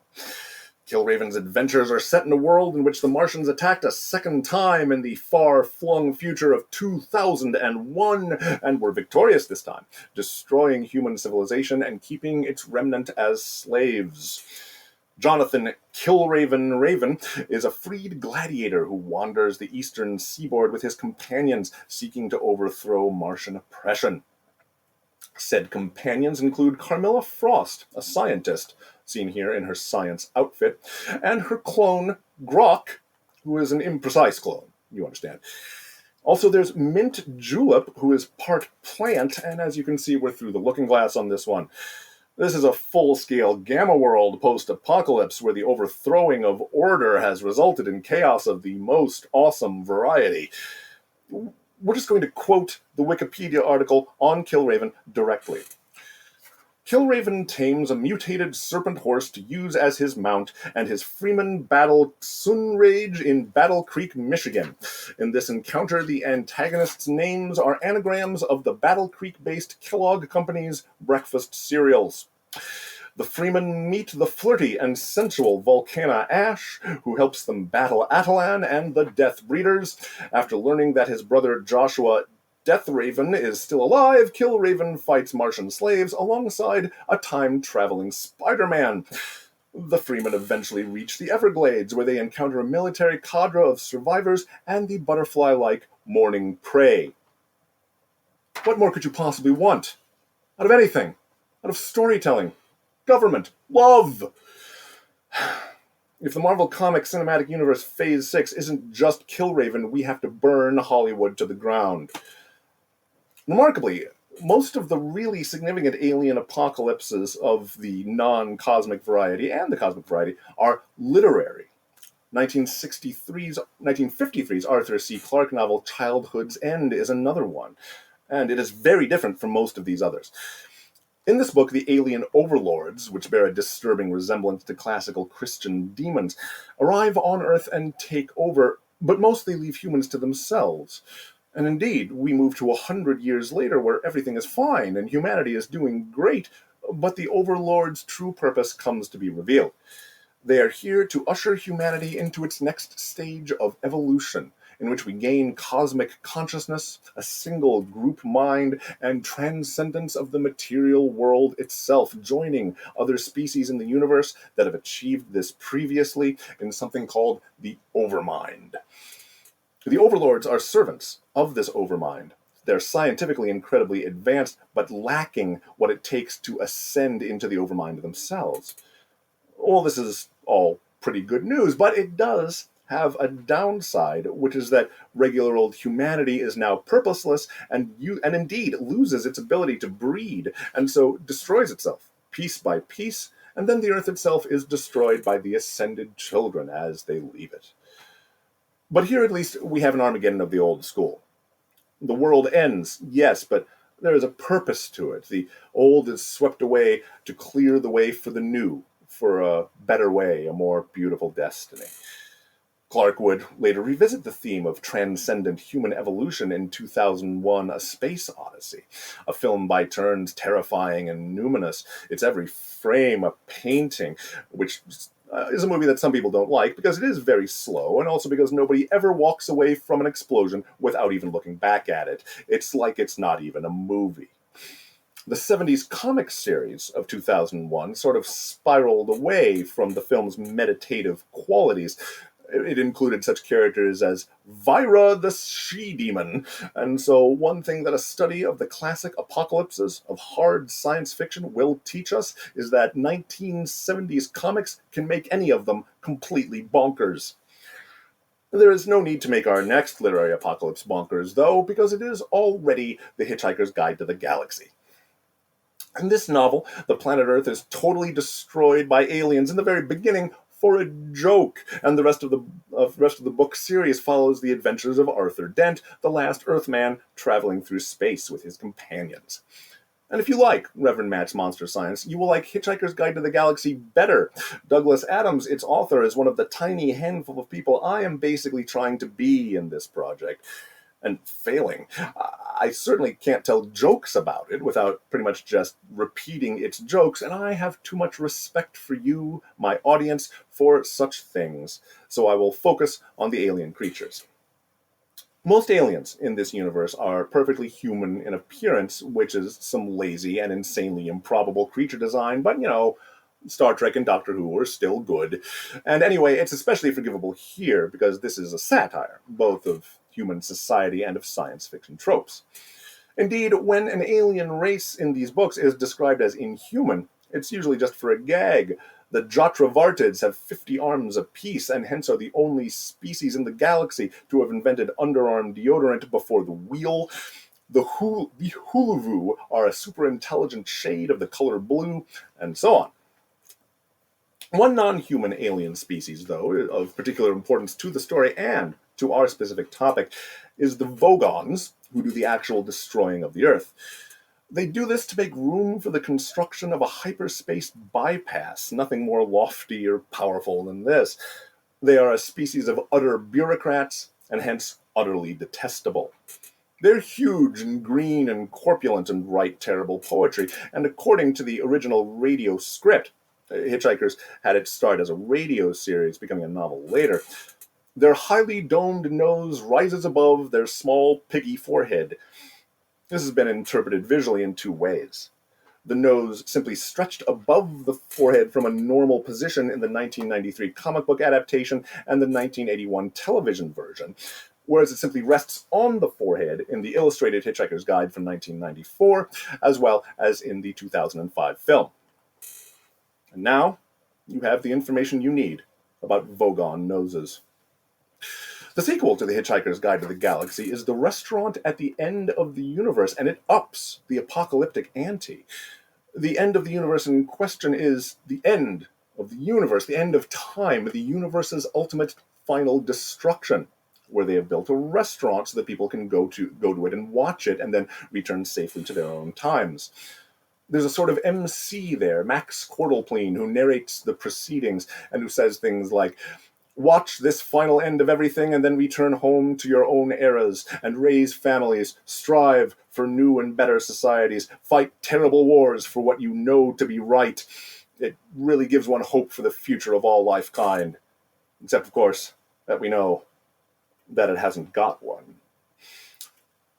Killraven's adventures are set in a world in which the Martians attacked a second time in the far-flung future of 2001, and were victorious this time, destroying human civilization and keeping its remnant as slaves. Jonathan Killraven Raven is a freed gladiator who wanders the eastern seaboard with his companions, seeking to overthrow Martian oppression. Said companions include Carmilla Frost, a scientist, seen here in her science outfit, and her clone, Grok, who is an imprecise clone, you understand. Also, there's Mint Julep, who is part plant, and as you can see, we're through the looking glass on this one. This is a full-scale Gamma World post-apocalypse where the overthrowing of order has resulted in chaos of the most awesome variety. We're just going to quote the Wikipedia article on Killraven directly. Killraven tames a mutated serpent horse to use as his mount, and his freemen battle Sunrage in Battle Creek, Michigan. In this encounter, the antagonists' names are anagrams of the Battle Creek-based Kellogg Company's breakfast cereals. The freemen meet the flirty and sensual Volcana Ash, who helps them battle Atalan and the Death Breeders. After learning that his brother Joshua Deathraven is still alive, Killraven fights Martian slaves alongside a time-traveling Spider-Man. The freemen eventually reach the Everglades, where they encounter a military cadre of survivors and the butterfly-like Morning Prey. What more could you possibly want? Out of anything. Out of storytelling. Government. Love. If the Marvel Comics Cinematic Universe Phase 6 isn't just Killraven, we have to burn Hollywood to the ground. Remarkably, most of the really significant alien apocalypses of the non-cosmic variety and the cosmic variety are literary. 1953's Arthur C. Clarke novel Childhood's End is another one, and it is very different from most of these others. In this book, the alien overlords, which bear a disturbing resemblance to classical Christian demons, arrive on Earth and take over, but mostly leave humans to themselves. And indeed, we move to 100 years later where everything is fine and humanity is doing great, but the overlords' true purpose comes to be revealed. They are here to usher humanity into its next stage of evolution, in which we gain cosmic consciousness, a single group mind, and transcendence of the material world itself, joining other species in the universe that have achieved this previously in something called the Overmind. The overlords are servants of this overmind. They're scientifically incredibly advanced, but lacking what it takes to ascend into the overmind themselves. Well, this is all pretty good news, but it does have a downside, which is that regular old humanity is now purposeless and indeed loses its ability to breed, and so destroys itself, piece by piece, and then the Earth itself is destroyed by the ascended children as they leave it. But here at least we have an Armageddon of the old school. The world ends, yes, but there is a purpose to it. The old is swept away to clear the way for the new, for a better way, a more beautiful destiny. Clarke would later revisit the theme of transcendent human evolution in 2001: A Space Odyssey, a film by turns terrifying and numinous, its every frame a painting, which is a movie that some people don't like because it is very slow, and also because nobody ever walks away from an explosion without even looking back at it. It's like it's not even a movie. The 70s comic series of 2001 sort of spiraled away from the film's meditative qualities. It included such characters as Vira the She-Demon, and so one thing that a study of the classic apocalypses of hard science fiction will teach us is that 1970s comics can make any of them completely bonkers. There is no need to make our next literary apocalypse bonkers, though, because it is already The Hitchhiker's Guide to the Galaxy. In this novel, the planet Earth is totally destroyed by aliens in the very beginning for a joke, and the rest of the book series follows the adventures of Arthur Dent, the last Earthman, traveling through space with his companions. And if you like Reverend Matt's Monster Science, you will like Hitchhiker's Guide to the Galaxy better. Douglas Adams, its author, is one of the tiny handful of people I am basically trying to be in this project. And failing. I certainly can't tell jokes about it without pretty much just repeating its jokes, and I have too much respect for you, my audience, for such things. So I will focus on the alien creatures. Most aliens in this universe are perfectly human in appearance, which is some lazy and insanely improbable creature design, but Star Trek and Doctor Who are still good. And anyway, it's especially forgivable here because this is a satire, both of human society and of science fiction tropes. Indeed, when an alien race in these books is described as inhuman, it's usually just for a gag. The Jatravartids have 50 arms apiece, and hence are the only species in the galaxy to have invented underarm deodorant before the wheel. The Huluvu are a super-intelligent shade of the color blue, and so on. One non-human alien species, though, of particular importance to the story and to our specific topic, is the Vogons, who do the actual destroying of the Earth. They do this to make room for the construction of a hyperspace bypass, nothing more lofty or powerful than this. They are a species of utter bureaucrats, and hence utterly detestable. They're huge and green and corpulent and write terrible poetry, and according to the original radio script, Hitchhikers had its start as a radio series, becoming a novel later. Their highly domed nose rises above their small, piggy forehead. This has been interpreted visually in two ways. The nose simply stretched above the forehead from a normal position in the 1993 comic book adaptation and the 1981 television version, whereas it simply rests on the forehead in the Illustrated Hitchhiker's Guide from 1994, as well as in the 2005 film. And now, you have the information you need about Vogon noses. The sequel to The Hitchhiker's Guide to the Galaxy is The Restaurant at the End of the Universe, and it ups the apocalyptic ante. The end of the universe in question is the end of the universe, the end of time, the universe's ultimate final destruction, where they have built a restaurant so that people can go to it and watch it and then return safely to their own times. There's a sort of MC there, Max Quartelpleen, who narrates the proceedings and who says things like, "Watch this final end of everything and then return home to your own eras and raise families, strive for new and better societies, fight terrible wars for what you know to be right." It really gives one hope for the future of all life kind. Except, of course, that we know that it hasn't got one.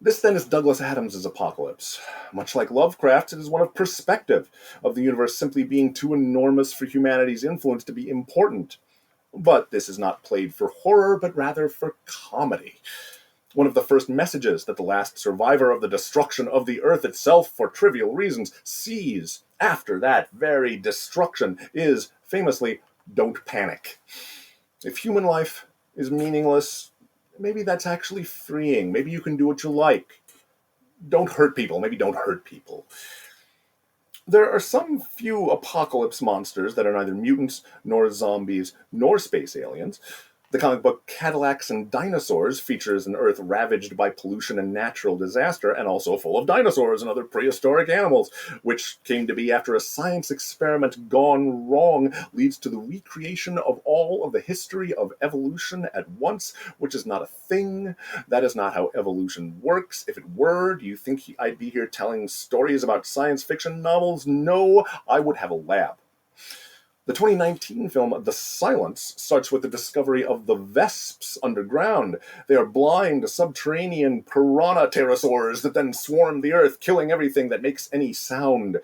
This, then, is Douglas Adams' apocalypse. Much like Lovecraft's, it is one of perspective, of the universe simply being too enormous for humanity's influence to be important. But this is not played for horror, but rather for comedy. One of the first messages that the last survivor of the destruction of the Earth itself, for trivial reasons, sees after that very destruction is, famously, don't panic. If human life is meaningless, maybe that's actually freeing. Maybe you can do what you like. Don't hurt people. Maybe don't hurt people. There are some few apocalypse monsters that are neither mutants, nor zombies, nor space aliens. The comic book Cadillacs and Dinosaurs features an Earth ravaged by pollution and natural disaster, and also full of dinosaurs and other prehistoric animals, which came to be after a science experiment gone wrong leads to the recreation of all of the history of evolution at once, which is not a thing. That is not how evolution works. If it were, do you think I'd be here telling stories about science fiction novels? No, I would have a lab. The 2019 film The Silence starts with the discovery of the Vesps underground. They are blind, subterranean piranha pterosaurs that then swarm the Earth, killing everything that makes any sound.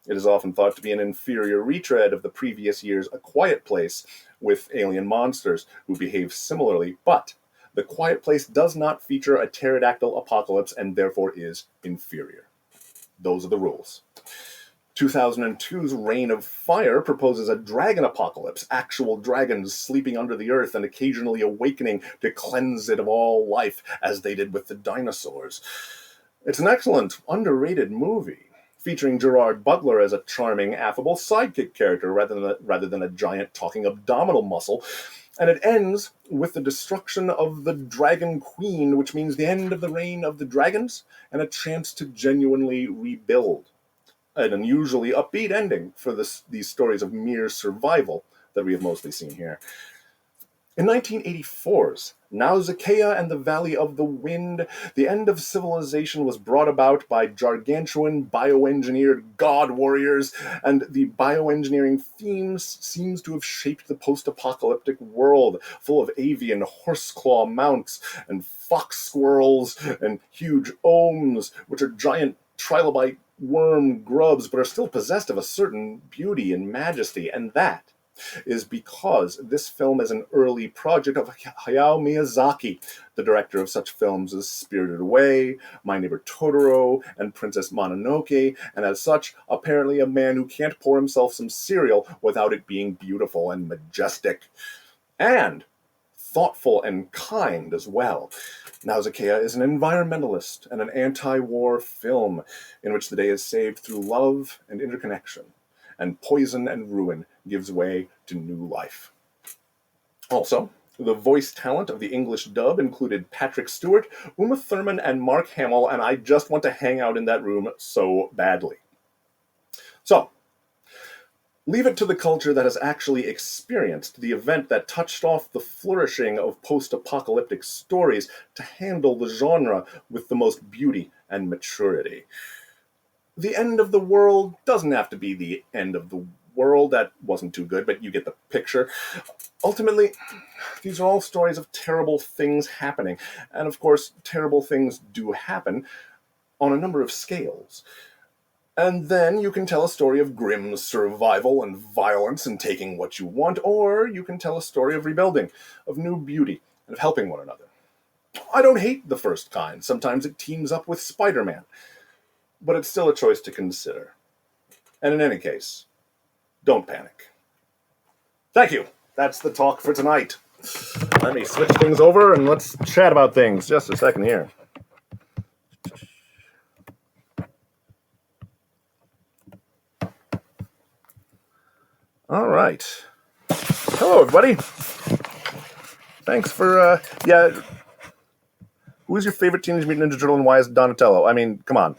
It is often thought to be an inferior retread of the previous year's A Quiet Place, with alien monsters who behave similarly, but The Quiet Place does not feature a pterodactyl apocalypse and therefore is inferior. Those are the rules. 2002's Reign of Fire proposes a dragon apocalypse, actual dragons sleeping under the earth and occasionally awakening to cleanse it of all life, as they did with the dinosaurs. It's an excellent, underrated movie. featuring Gerard Butler as a charming, affable sidekick character rather than a giant talking abdominal muscle. And it ends with the destruction of the Dragon Queen, which means the end of the reign of the dragons and a chance to genuinely rebuild. An unusually upbeat ending for these stories of mere survival that we have mostly seen here. In 1984's Nausicaa and the Valley of the Wind, the end of civilization was brought about by gargantuan bioengineered god warriors, and the bioengineering themes seems to have shaped the post-apocalyptic world, full of avian horseclaw mounts and fox squirrels and huge ohms, which are giant trilobite worm grubs, but are still possessed of a certain beauty and majesty, and that is because this film is an early project of Hayao Miyazaki, the director of such films as Spirited Away, My Neighbor Totoro, and Princess Mononoke, and as such, apparently a man who can't pour himself some cereal without it being beautiful and majestic. And thoughtful and kind as well. Nausicaa is an environmentalist and an anti-war film in which the day is saved through love and interconnection, and poison and ruin gives way to new life. Also, the voice talent of the English dub included Patrick Stewart, Uma Thurman, and Mark Hamill, and I just want to hang out in that room so badly. So, leave it to the culture that has actually experienced the event that touched off the flourishing of post-apocalyptic stories to handle the genre with the most beauty and maturity. The end of the world doesn't have to be the end of the world. That wasn't too good, but you get the picture. Ultimately, these are all stories of terrible things happening. And of course, terrible things do happen on a number of scales. And then you can tell a story of grim survival and violence and taking what you want, or you can tell a story of rebuilding, of new beauty, and of helping one another. I don't hate the first kind. Sometimes it teams up with Spider-Man. But it's still a choice to consider. And in any case, don't panic. Thank you. That's the talk for tonight. Let me switch things over and let's chat about things. Just a second here. All right. Hello, everybody. Thanks for, who is your favorite Teenage Mutant Ninja Turtle and why is it Donatello? I mean, come on.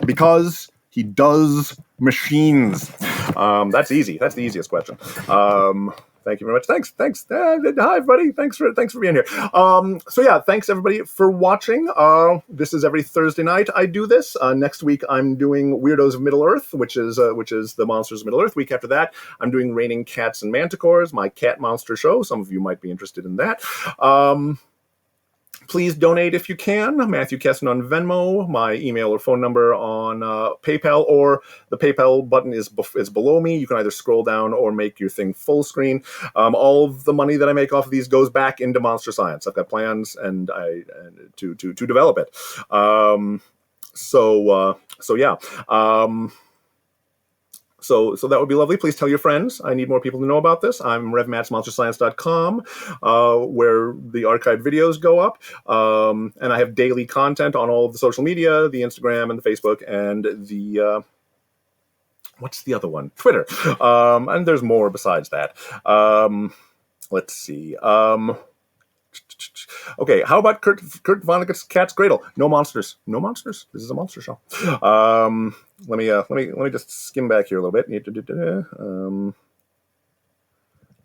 Because he does machines. That's easy. That's the easiest question. Thank you very much. Thanks. Hi, everybody. Thanks for being here. Thanks everybody for watching. This is every Thursday night I do this. Next week I'm doing Weirdos of Middle-earth, which is the Monsters of Middle-earth. Week after that, I'm doing Raining Cats and Manticores, my cat monster show. Some of you might be interested in that. Please donate if you can. Matthew Kesson on Venmo. My email or phone number on PayPal, or the PayPal button is below me. You can either scroll down or make your thing full screen. All of the money that I make off of these goes back into Monster Science. I've got plans to develop it. So that would be lovely. Please tell your friends. I need more people to know about this. I'm RevMattsMonsterScience.com, where the archived videos go up. And I have daily content on all of the social media, the Instagram and the Facebook and the... what's the other one? Twitter. And there's more besides that. Let's see. Okay, how about Kurt Vonnegut's Cat's Cradle? No monsters. No monsters? This is a monster show. Let me just skim back here a little bit.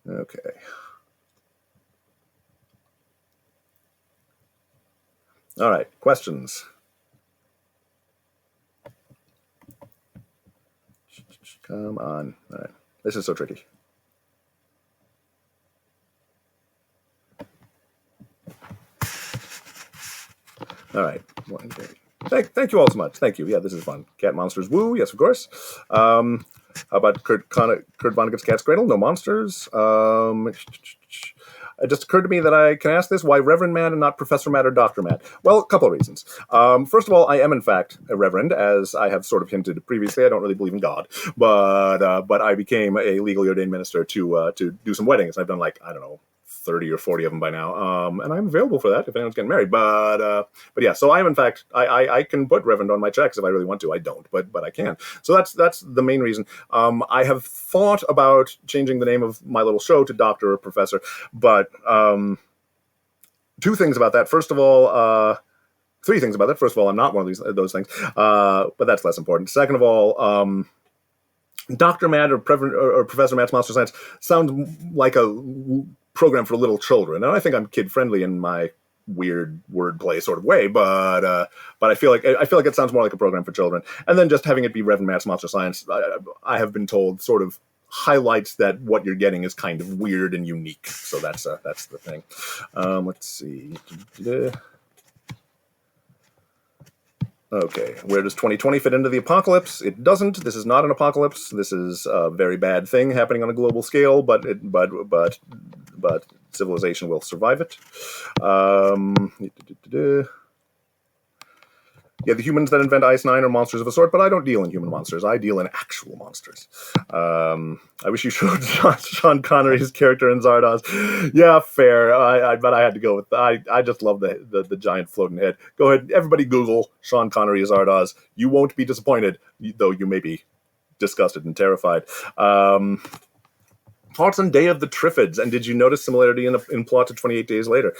Okay. All right, questions. Come on. All right. This is so tricky. All right. Thank you all so much. Thank you. Yeah, this is fun. Cat monsters. Woo. Yes, of course. How about Kurt Vonnegut's Cat's Cradle? No monsters. It just occurred to me that I can ask this: why Reverend Matt and not Professor Matt or Dr. Matt? Well, a couple of reasons. First of all, I am in fact a Reverend, as I have sort of hinted previously. I don't really believe in God, but I became a legally ordained minister to do some weddings. I've done 30 or 40 of them by now, and I'm available for that if anyone's getting married. But yeah, so I'm in fact I can put Reverend on my checks if I really want to. I don't, but I can. So that's the main reason. I have thought about changing the name of my little show to Doctor or Professor, but two things about that. First of all, three things about that. First of all, I'm not one of those things, but that's less important. Second of all, Dr. Matt or Professor Matt's Monster Science sounds like a program for little children, and I think I'm kid friendly in my weird wordplay sort of way, but I feel like it sounds more like a program for children. And then just having it be Reverend Matt's Monster Science, I have been told, sort of highlights that what you're getting is kind of weird and unique. So that's the thing. Let's see. Okay, where does 2020 fit into the apocalypse? It doesn't. This is not an apocalypse. This is a very bad thing happening on a global scale, but civilization will survive it. Yeah, the humans that invent Ice Nine are monsters of a sort, but I don't deal in human monsters. I deal in actual monsters. I wish you showed Sean Connery's character in Zardoz. Yeah, fair. But I had to go with. I just love the giant floating head. Go ahead, everybody. Google Sean Connery as Zardoz. You won't be disappointed, though you may be disgusted and terrified. Thoughts on Day of the Triffids, and did you notice similarity in plot to 28 Days Later?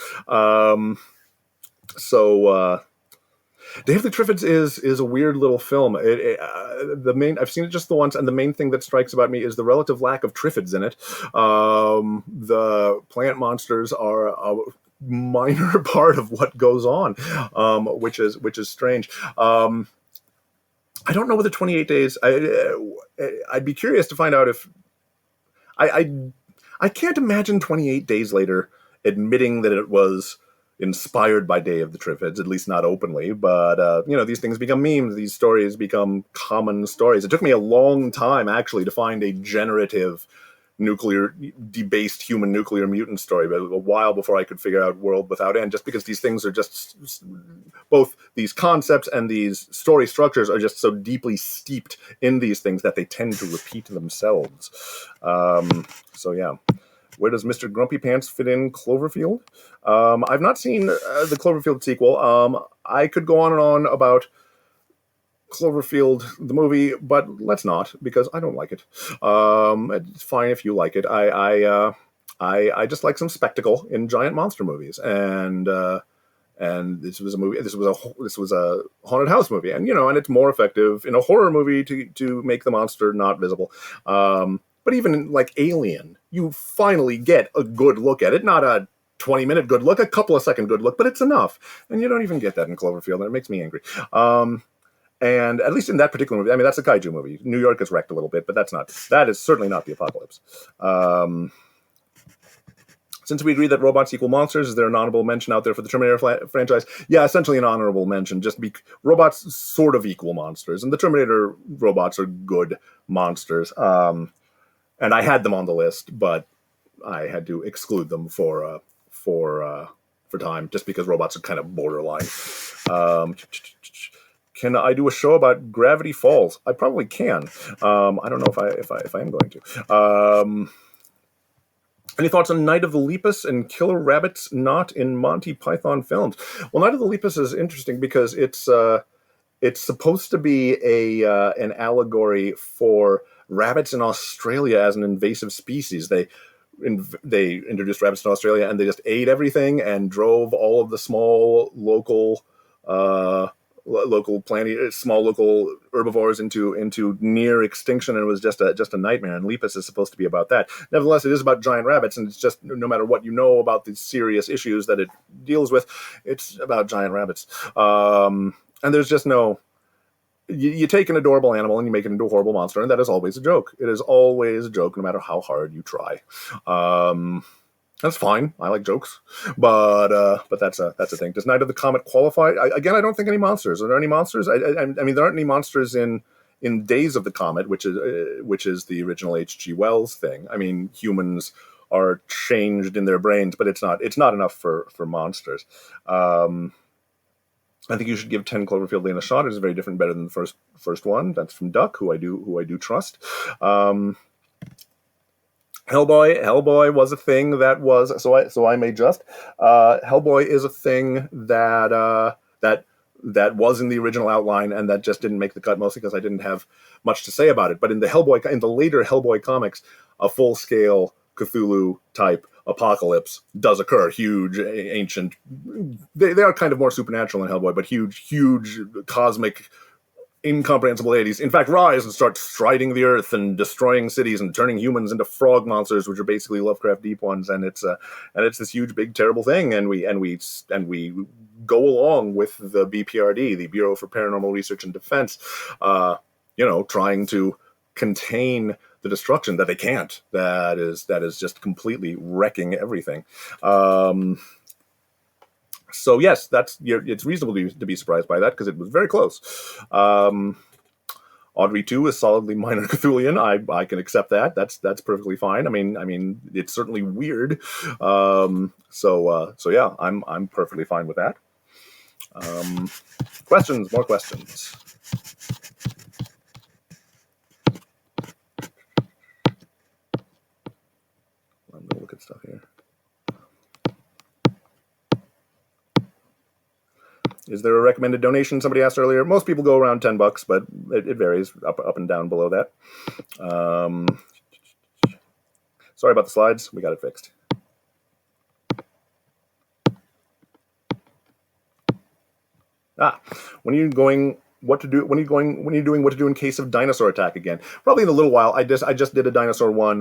Day of the Triffids is a weird little film. I've seen it just the once, and the main thing that strikes about me is the relative lack of Triffids in it. The plant monsters are a minor part of what goes on, which is strange. I don't know whether 28 Days. I'd be curious to find out if I can't imagine 28 Days Later admitting that it was inspired by Day of the Triffids, at least not openly, but these things become memes, these stories become common stories. It took me a long time actually to find a generative debased human nuclear mutant story, but a while before I could figure out World Without End, just because these things are just, both these concepts and these story structures are just so deeply steeped in these things that they tend to repeat themselves. So yeah. Where does Mr. Grumpy Pants fit in Cloverfield? I've not seen the Cloverfield sequel. I could go on and on about Cloverfield, the movie, but let's not, because I don't like it. It's fine if you like it. I just like some spectacle in giant monster movies, and this was a movie. This was a haunted house movie, and it's more effective in a horror movie to make the monster not visible. But even in, like, Alien, you finally get a good look at it. Not a 20-minute good look, a couple of second good look, but it's enough. And you don't even get that in Cloverfield, and it makes me angry. And at least in that particular movie, I mean, that's a kaiju movie. New York is wrecked a little bit, but that is certainly not the apocalypse. Since we agree that robots equal monsters, is there an honorable mention out there for the Terminator franchise? Yeah, essentially an honorable mention. Robots sort of equal monsters, and the Terminator robots are good monsters. And I had them on the list, but I had to exclude them for time, just because robots are kind of borderline. Can I do a show about Gravity Falls? I probably can. I don't know if I am going to. Any thoughts on Night of the Lepus and Killer Rabbits not in Monty Python films? Well, Night of the Lepus is interesting because it's supposed to be an allegory for rabbits in Australia as an invasive species. They introduced rabbits in Australia, and they just ate everything and drove all of the small local herbivores into near extinction, and it was just a nightmare. And Lepus is supposed to be about that. Nevertheless, it is about giant rabbits, and it's just, no matter what you know about the serious issues that it deals with, it's about giant rabbits. And there's just no. You take an adorable animal and you make it into a horrible monster, and that is always a joke. It is always a joke, no matter how hard you try. That's fine. I like jokes, but that's a thing. Does Night of the Comet qualify? I don't think any monsters. Are there any monsters? I mean, there aren't any monsters in Days of the Comet, which is the original H.G. Wells thing. I mean, humans are changed in their brains, but it's not enough for monsters. I think you should give 10 Cloverfield Lane a shot. It is very different, better than the first one. That's from Duck, who I do trust. Hellboy was a thing that was so I may just Hellboy is a thing that was in the original outline and that just didn't make the cut, mostly because I didn't have much to say about it. But in the later Hellboy comics, a full scale Cthulhu type apocalypse does occur. Huge, ancient. They are kind of more supernatural in Hellboy, but huge cosmic, incomprehensible deities, in fact, rise and start striding the earth and destroying cities and turning humans into frog monsters, which are basically Lovecraft deep ones. And it's this huge, big, terrible thing. And we go along with the BPRD, the Bureau for Paranormal Research and Defense, trying to contain the destruction that they can't. That is just completely wrecking everything. So yes, it's reasonable to be surprised by that because it was very close. Audrey 2 is solidly minor Cthulian. I can accept that. That's perfectly fine. I mean, it's certainly weird. So yeah, I'm perfectly fine with that. Questions? More questions. I'm gonna look at stuff here. Is there a recommended donation? Somebody asked earlier. Most people go around $10, but it varies up and down below that. Sorry about the slides. We got it fixed. When you're doing what to do in case of dinosaur attack again? Probably in a little while. I just did a dinosaur one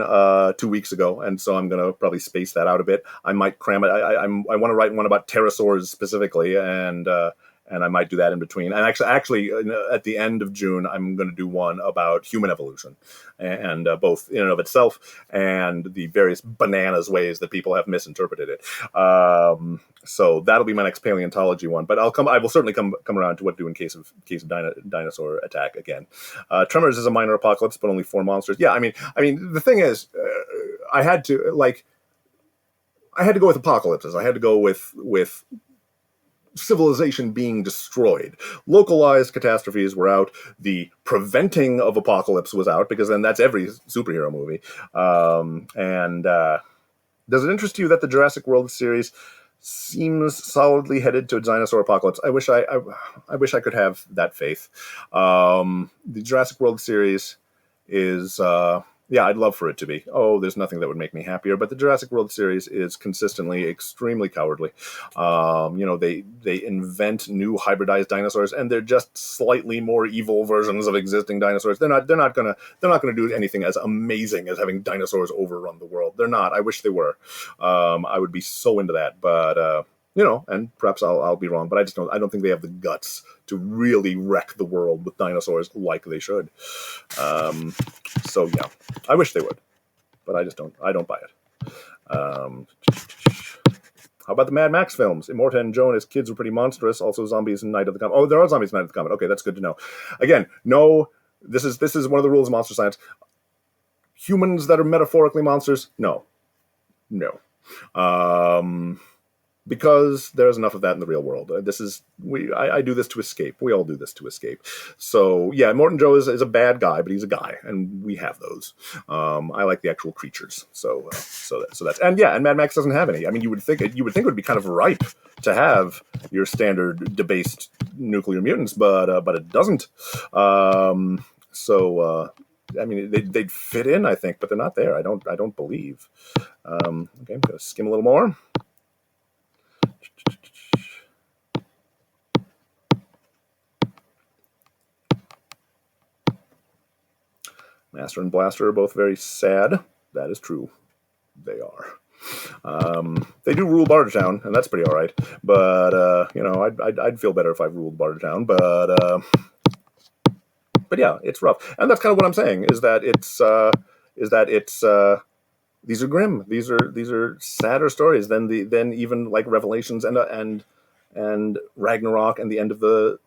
2 weeks ago, and so I'm gonna probably space that out a bit. I might cram it. I want to write one about pterosaurs specifically, and I might do that in between. And actually, at the end of June, I'm going to do one about human evolution, and both in and of itself and the various bananas ways that people have misinterpreted it. So that'll be my next paleontology one. But I will certainly come around to what to do in case of dinosaur attack again. Tremors is a minor apocalypse, but only 4 monsters. Yeah, I mean, the thing is, I had to go with apocalypses. I had to go with civilization being destroyed. Localized catastrophes were out. The preventing of apocalypse was out, because then that's every superhero movie. Does it interest you that the Jurassic World series seems solidly headed to a dinosaur apocalypse? I wish I could have that faith. The Jurassic World series is I'd love for it to be. Oh, there's nothing that would make me happier. But the Jurassic World series is consistently extremely cowardly. They invent new hybridized dinosaurs, and they're just slightly more evil versions of existing dinosaurs. They're not gonna do anything as amazing as having dinosaurs overrun the world. They're not. I wish they were. I would be so into that, but. And perhaps I'll be wrong, but I don't think they have the guts to really wreck the world with dinosaurs like they should. So yeah, I wish they would, but I don't buy it. How about the Mad Max films? Immorta and Joan as kids were pretty monstrous. Also zombies in Night of the Comet. Oh, there are zombies in Night of the Comet. Okay, that's good to know. Again, no, this is one of the rules of monster science. Humans that are metaphorically monsters, no. Because there's enough of that in the real world. I do this to escape. We all do this to escape. So yeah, Morton Joe is a bad guy, but he's a guy, and we have those. I like the actual creatures. So that's and Mad Max doesn't have any. I mean, you would think it would be kind of ripe to have your standard debased nuclear mutants, but it doesn't. I mean, they'd fit in, I think, but they're not there. I don't believe. Okay, I'm gonna skim a little more. Master and Blaster are both very sad. That is true. They are. They do rule Bartertown, and that's pretty all right. But I'd feel better if I ruled Bartertown. But yeah, it's rough, and that's kind of what I'm saying. Is that it's these are grim. These are sadder stories than even like Revelations and Ragnarok and the end of the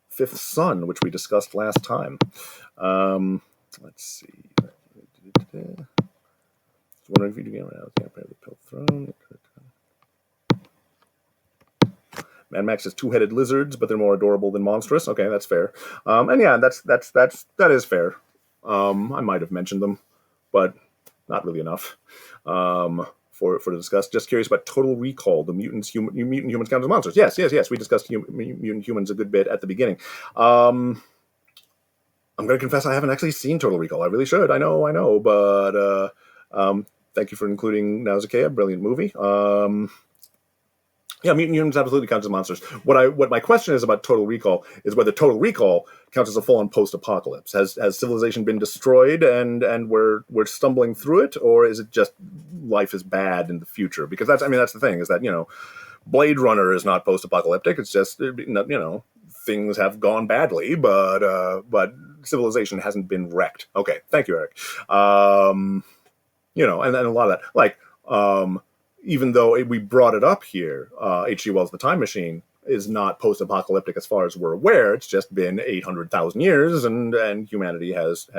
Fifth Son, which we discussed last time. Let's see. Just wondering if you do get around. The Pill Throne. Mad Max has 2-headed lizards, but they're more adorable than monstrous. Okay, that's fair. And yeah, that is fair. I might have mentioned them, but not really enough for to discuss. Just curious about Total Recall, the mutant humans count as monsters. Yes. We discussed mutant humans a good bit at the beginning. I'm going to confess I haven't actually seen Total Recall. I really should. I know, but thank you for including Nausicaa, brilliant movie. Yeah, mutant humans absolutely counts as monsters. What my question is about Total Recall is whether Total Recall counts as a full-on post-apocalypse. Has civilization been destroyed and we're stumbling through it, or is it just life is bad in the future? Because that's the thing, is that, Blade Runner is not post-apocalyptic. It's just, things have gone badly, but civilization hasn't been wrecked. Okay, thank you, Eric. And a lot of that, like. Even though we brought it up here, H.G. Wells' The Time Machine is not post-apocalyptic as far as we're aware. It's just been 800,000 years, and humanity has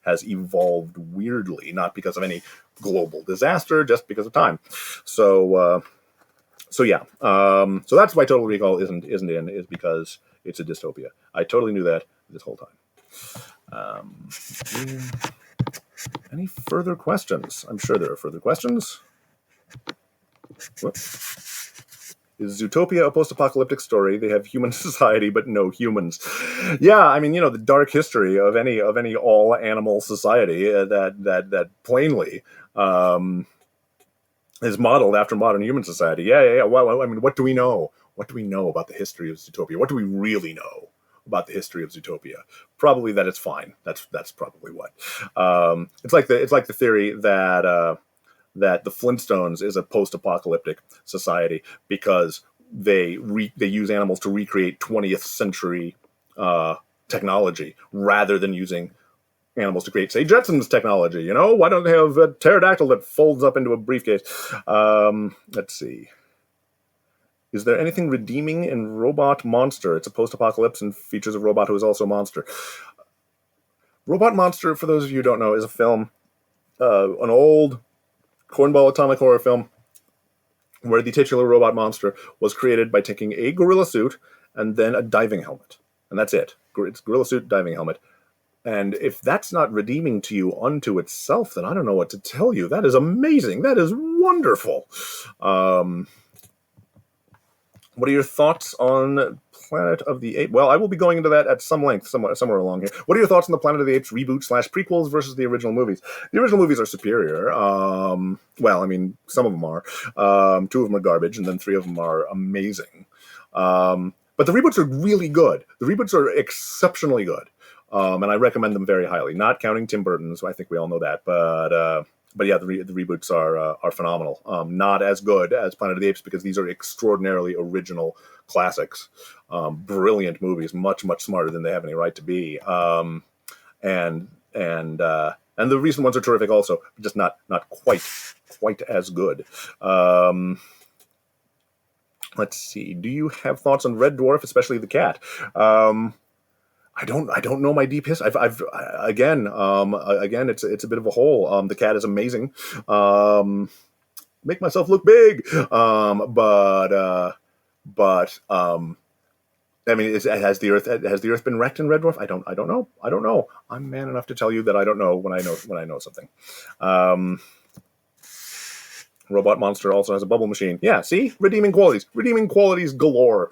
evolved weirdly, not because of any global disaster, just because of time. So yeah. So that's why Total Recall isn't in, is because it's a dystopia. I totally knew that this whole time. Any further questions? I'm sure there are further questions. Is Zootopia a post-apocalyptic story? They have human society, but no humans. Yeah, the dark history of any all animal society that plainly is modeled after modern human society. Yeah. Well, what do we know? What do we know about the history of Zootopia? What do we really know about the history of Zootopia? Probably that it's fine. That's probably what. It's like the theory that the Flintstones is a post-apocalyptic society because they use animals to recreate 20th century technology rather than using animals to create, say, Jetsons technology. Why don't they have a pterodactyl that folds up into a briefcase? Let's see. Is there anything redeeming in Robot Monster? It's a post-apocalypse and features a robot who is also a monster. Robot Monster, for those of you who don't know, is a film, an old cornball atomic horror film where the titular robot monster was created by taking a gorilla suit and then a diving helmet. And that's it. It's gorilla suit, diving helmet. And if that's not redeeming to you unto itself, then I don't know what to tell you. That is amazing. That is wonderful. What are your thoughts on Planet of the Apes? Well, I will be going into that at some length somewhere along here. What are your thoughts on the Planet of the Apes reboot / prequels versus the original movies? The original movies are superior. Some of them are. 2 of them are garbage, and then 3 of them are amazing. But the reboots are really good. The reboots are exceptionally good. And I recommend them very highly. Not counting Tim Burton's, I think we all know that, but yeah, the reboots are phenomenal. Not as good as Planet of the Apes because these are extraordinarily original classics, brilliant movies, much smarter than they have any right to be. And the recent ones are terrific also, just not quite as good. Let's see. Do you have thoughts on Red Dwarf, especially the cat? I don't know my deep history. Again, it's a bit of a hole. The cat is amazing. Make myself look big. Has the Earth been wrecked in Red Dwarf? I don't know. I'm man enough to tell you that I don't know when I know something. Robot Monster also has a bubble machine. Yeah, see? Redeeming qualities galore.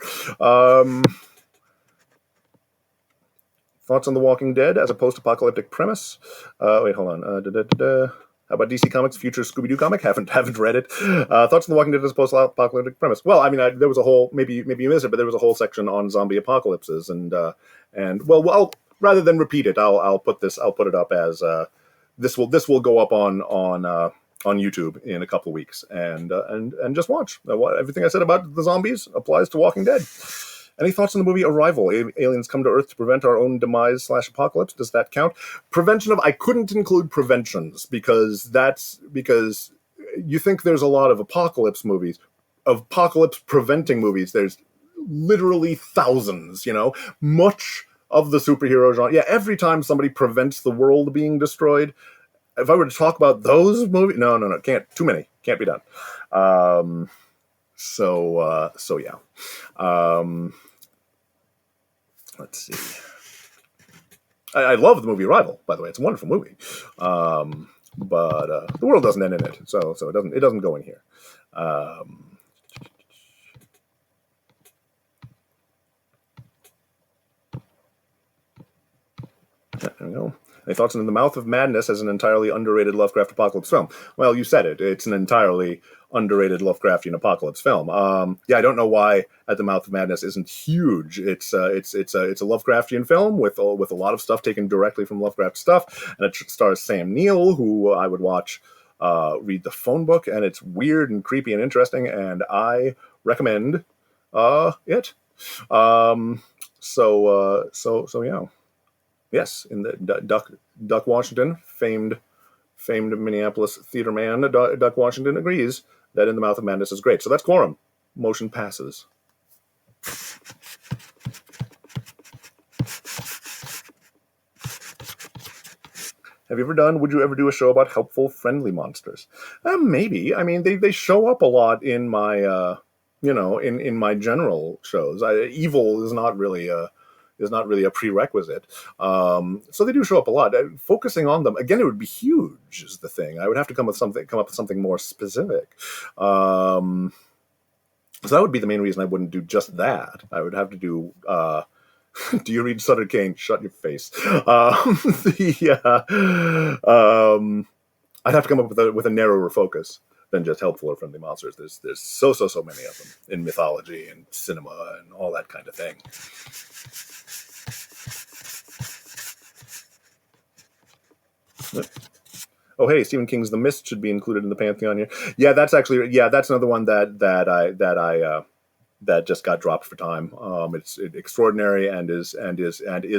Thoughts on The Walking Dead as a post-apocalyptic premise? Wait, hold on. How about DC Comics' future Scooby-Doo comic? Haven't read it. Thoughts on The Walking Dead as a post-apocalyptic premise? Well, there was a whole, maybe you missed it, but there was a whole section on zombie apocalypses, and rather than repeat it, I'll put it up as this will go up on YouTube in a couple of weeks, and just watch. Everything I said about the zombies applies to Walking Dead. Any thoughts on the movie Arrival? Aliens come to Earth to prevent our own demise / apocalypse. Does that count? I couldn't include preventions because you think there's a lot of apocalypse preventing movies. There's literally thousands, much of the superhero genre. Yeah, every time somebody prevents the world being destroyed, if I were to talk about those movies, no, can't, too many, can't be done. So yeah. Let's see. I love the movie Arrival, by the way. It's a wonderful movie. but the world doesn't end in it, so it doesn't go in here. There we go. Any thoughts on The Mouth of Madness as an entirely underrated Lovecraft apocalypse film? Well, you said it. It's an entirely underrated Lovecraftian apocalypse film. Yeah, I don't know why At the Mouth of Madness isn't huge. It's a Lovecraftian film with a lot of stuff taken directly from Lovecraft stuff, and it stars Sam Neill, who I would watch read the phone book, and it's weird and creepy and interesting, and I recommend it. So yeah. Yes, in the Duck Washington, famed Minneapolis theater man, Duck Washington agrees that In the Mouth of Madness is great. So that's quorum. Motion passes. Would you ever do a show about helpful, friendly monsters? Maybe. I mean, they show up a lot in my, in my general shows. Evil is not really a prerequisite. So they do show up a lot. Focusing on them again, it would be huge. Is the thing. I would have to come up with something more specific. So that would be the main reason I wouldn't do just that. I would have to do. Do you read Sutter Kane? Shut your face. I'd have to come up with a narrower focus than just helpful or friendly monsters. There's so many of them in mythology and cinema and all that kind of thing. Oh, hey, Stephen King's The Mist should be included in the pantheon here. Yeah, that's another one that just got dropped for time. It's extraordinary and is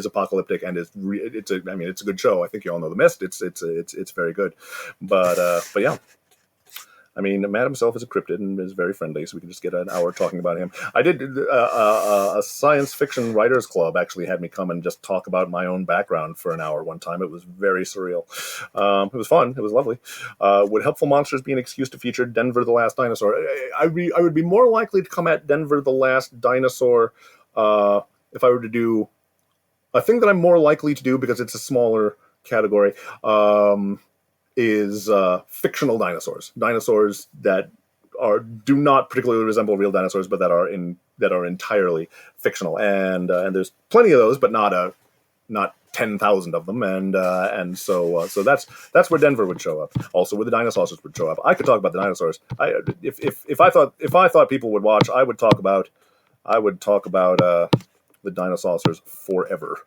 apocalyptic and it's a good show. I think you all know The Mist. It's very good, but yeah. I mean, Matt himself is a cryptid and is very friendly, so we can just get an hour talking about him. I did a science fiction writers club actually had me come and just talk about my own background for an hour one time. It was very surreal. It was fun. It was lovely. Would Helpful Monsters be an excuse to feature Denver the Last Dinosaur? I would be more likely to come at Denver the Last Dinosaur if I were to do a thing that I'm more likely to do because it's a smaller category. Is fictional dinosaurs that do not particularly resemble real dinosaurs, but that are entirely fictional. And there's plenty of those, but not 10,000 of them. And so that's where Denver would show up. Also, where the dinosaurs would show up. I could talk about the dinosaurs. If I thought people would watch, I would talk about the dinosaurs forever.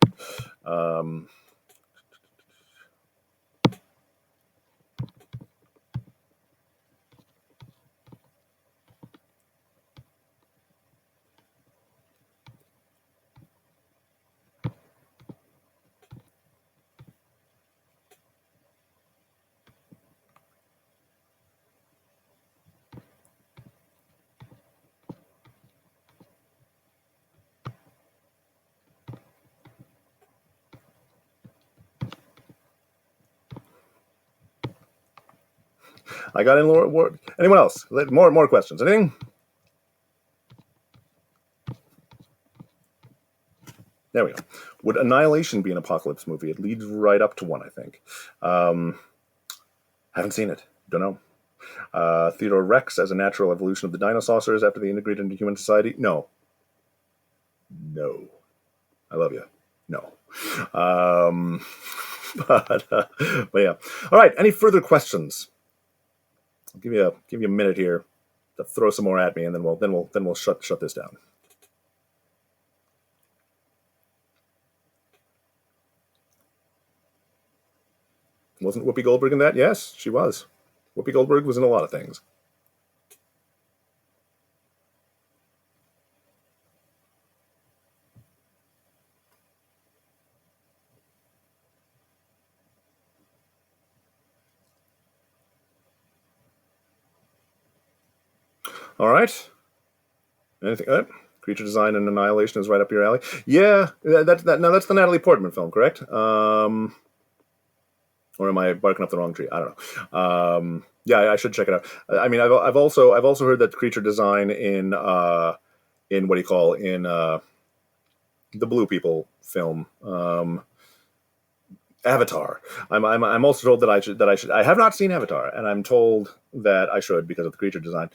I got in more. Anyone else? More questions? Anything? There we go. Would Annihilation be an apocalypse movie? It leads right up to one, I think. Haven't seen it. Don't know. Theodore Rex as a natural evolution of the dinosaurs after they integrated into human society? No. I love you. No. But yeah. All right. Any further questions? I'll give you a minute here to throw some more at me, and then we'll shut this down. Wasn't Whoopi Goldberg in that? Yes, she was. Whoopi Goldberg was in a lot of things. All right. Anything? Creature design and Annihilation is right up your alley. Yeah, that's the Natalie Portman film, correct? Or am I barking up the wrong tree? I don't know. Yeah, I should check it out. I mean, I've also heard that creature design in what do you call the Blue People film Avatar. I'm also told that I should. I have not seen Avatar, and I'm told that I should because of the creature design.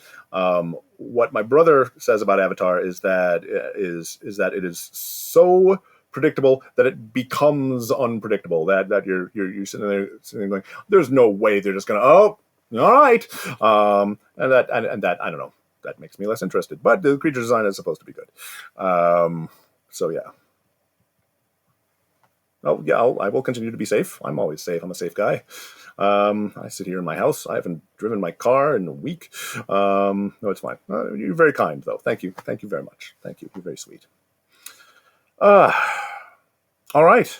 What my brother says about Avatar is that it is so predictable that it becomes unpredictable. That you're sitting there going, there's no way they're just gonna, oh, all right, and that I don't know. That makes me less interested. But the creature design is supposed to be good. So yeah. Oh yeah, I will continue to be safe. I'm always safe. I'm a safe guy. I sit here in my house. I haven't driven my car in a week. No, it's fine. You're very kind, though. Thank you. Thank you very much. Thank you. You're very sweet. Uh, all right.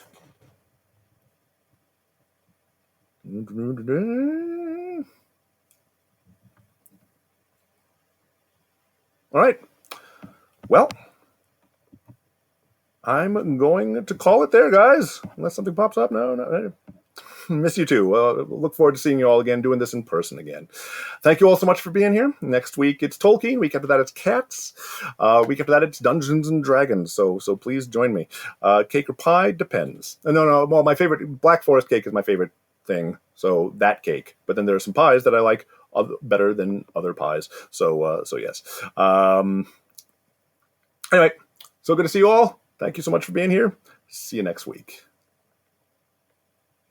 All right. Well, I'm going to call it there, guys. Unless something pops up. No. Miss you too. Look forward to seeing you all again, doing this in person again. Thank you all so much for being here. Next week it's Tolkien. Week after that it's cats. Week after that it's Dungeons and Dragons. So please join me. Cake or pie depends. No. Well, my favorite Black Forest cake is my favorite thing. So that cake. But then there are some pies that I like better than other pies. So yes. Anyway, so good to see you all. Thank you so much for being here. See you next week.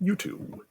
You too.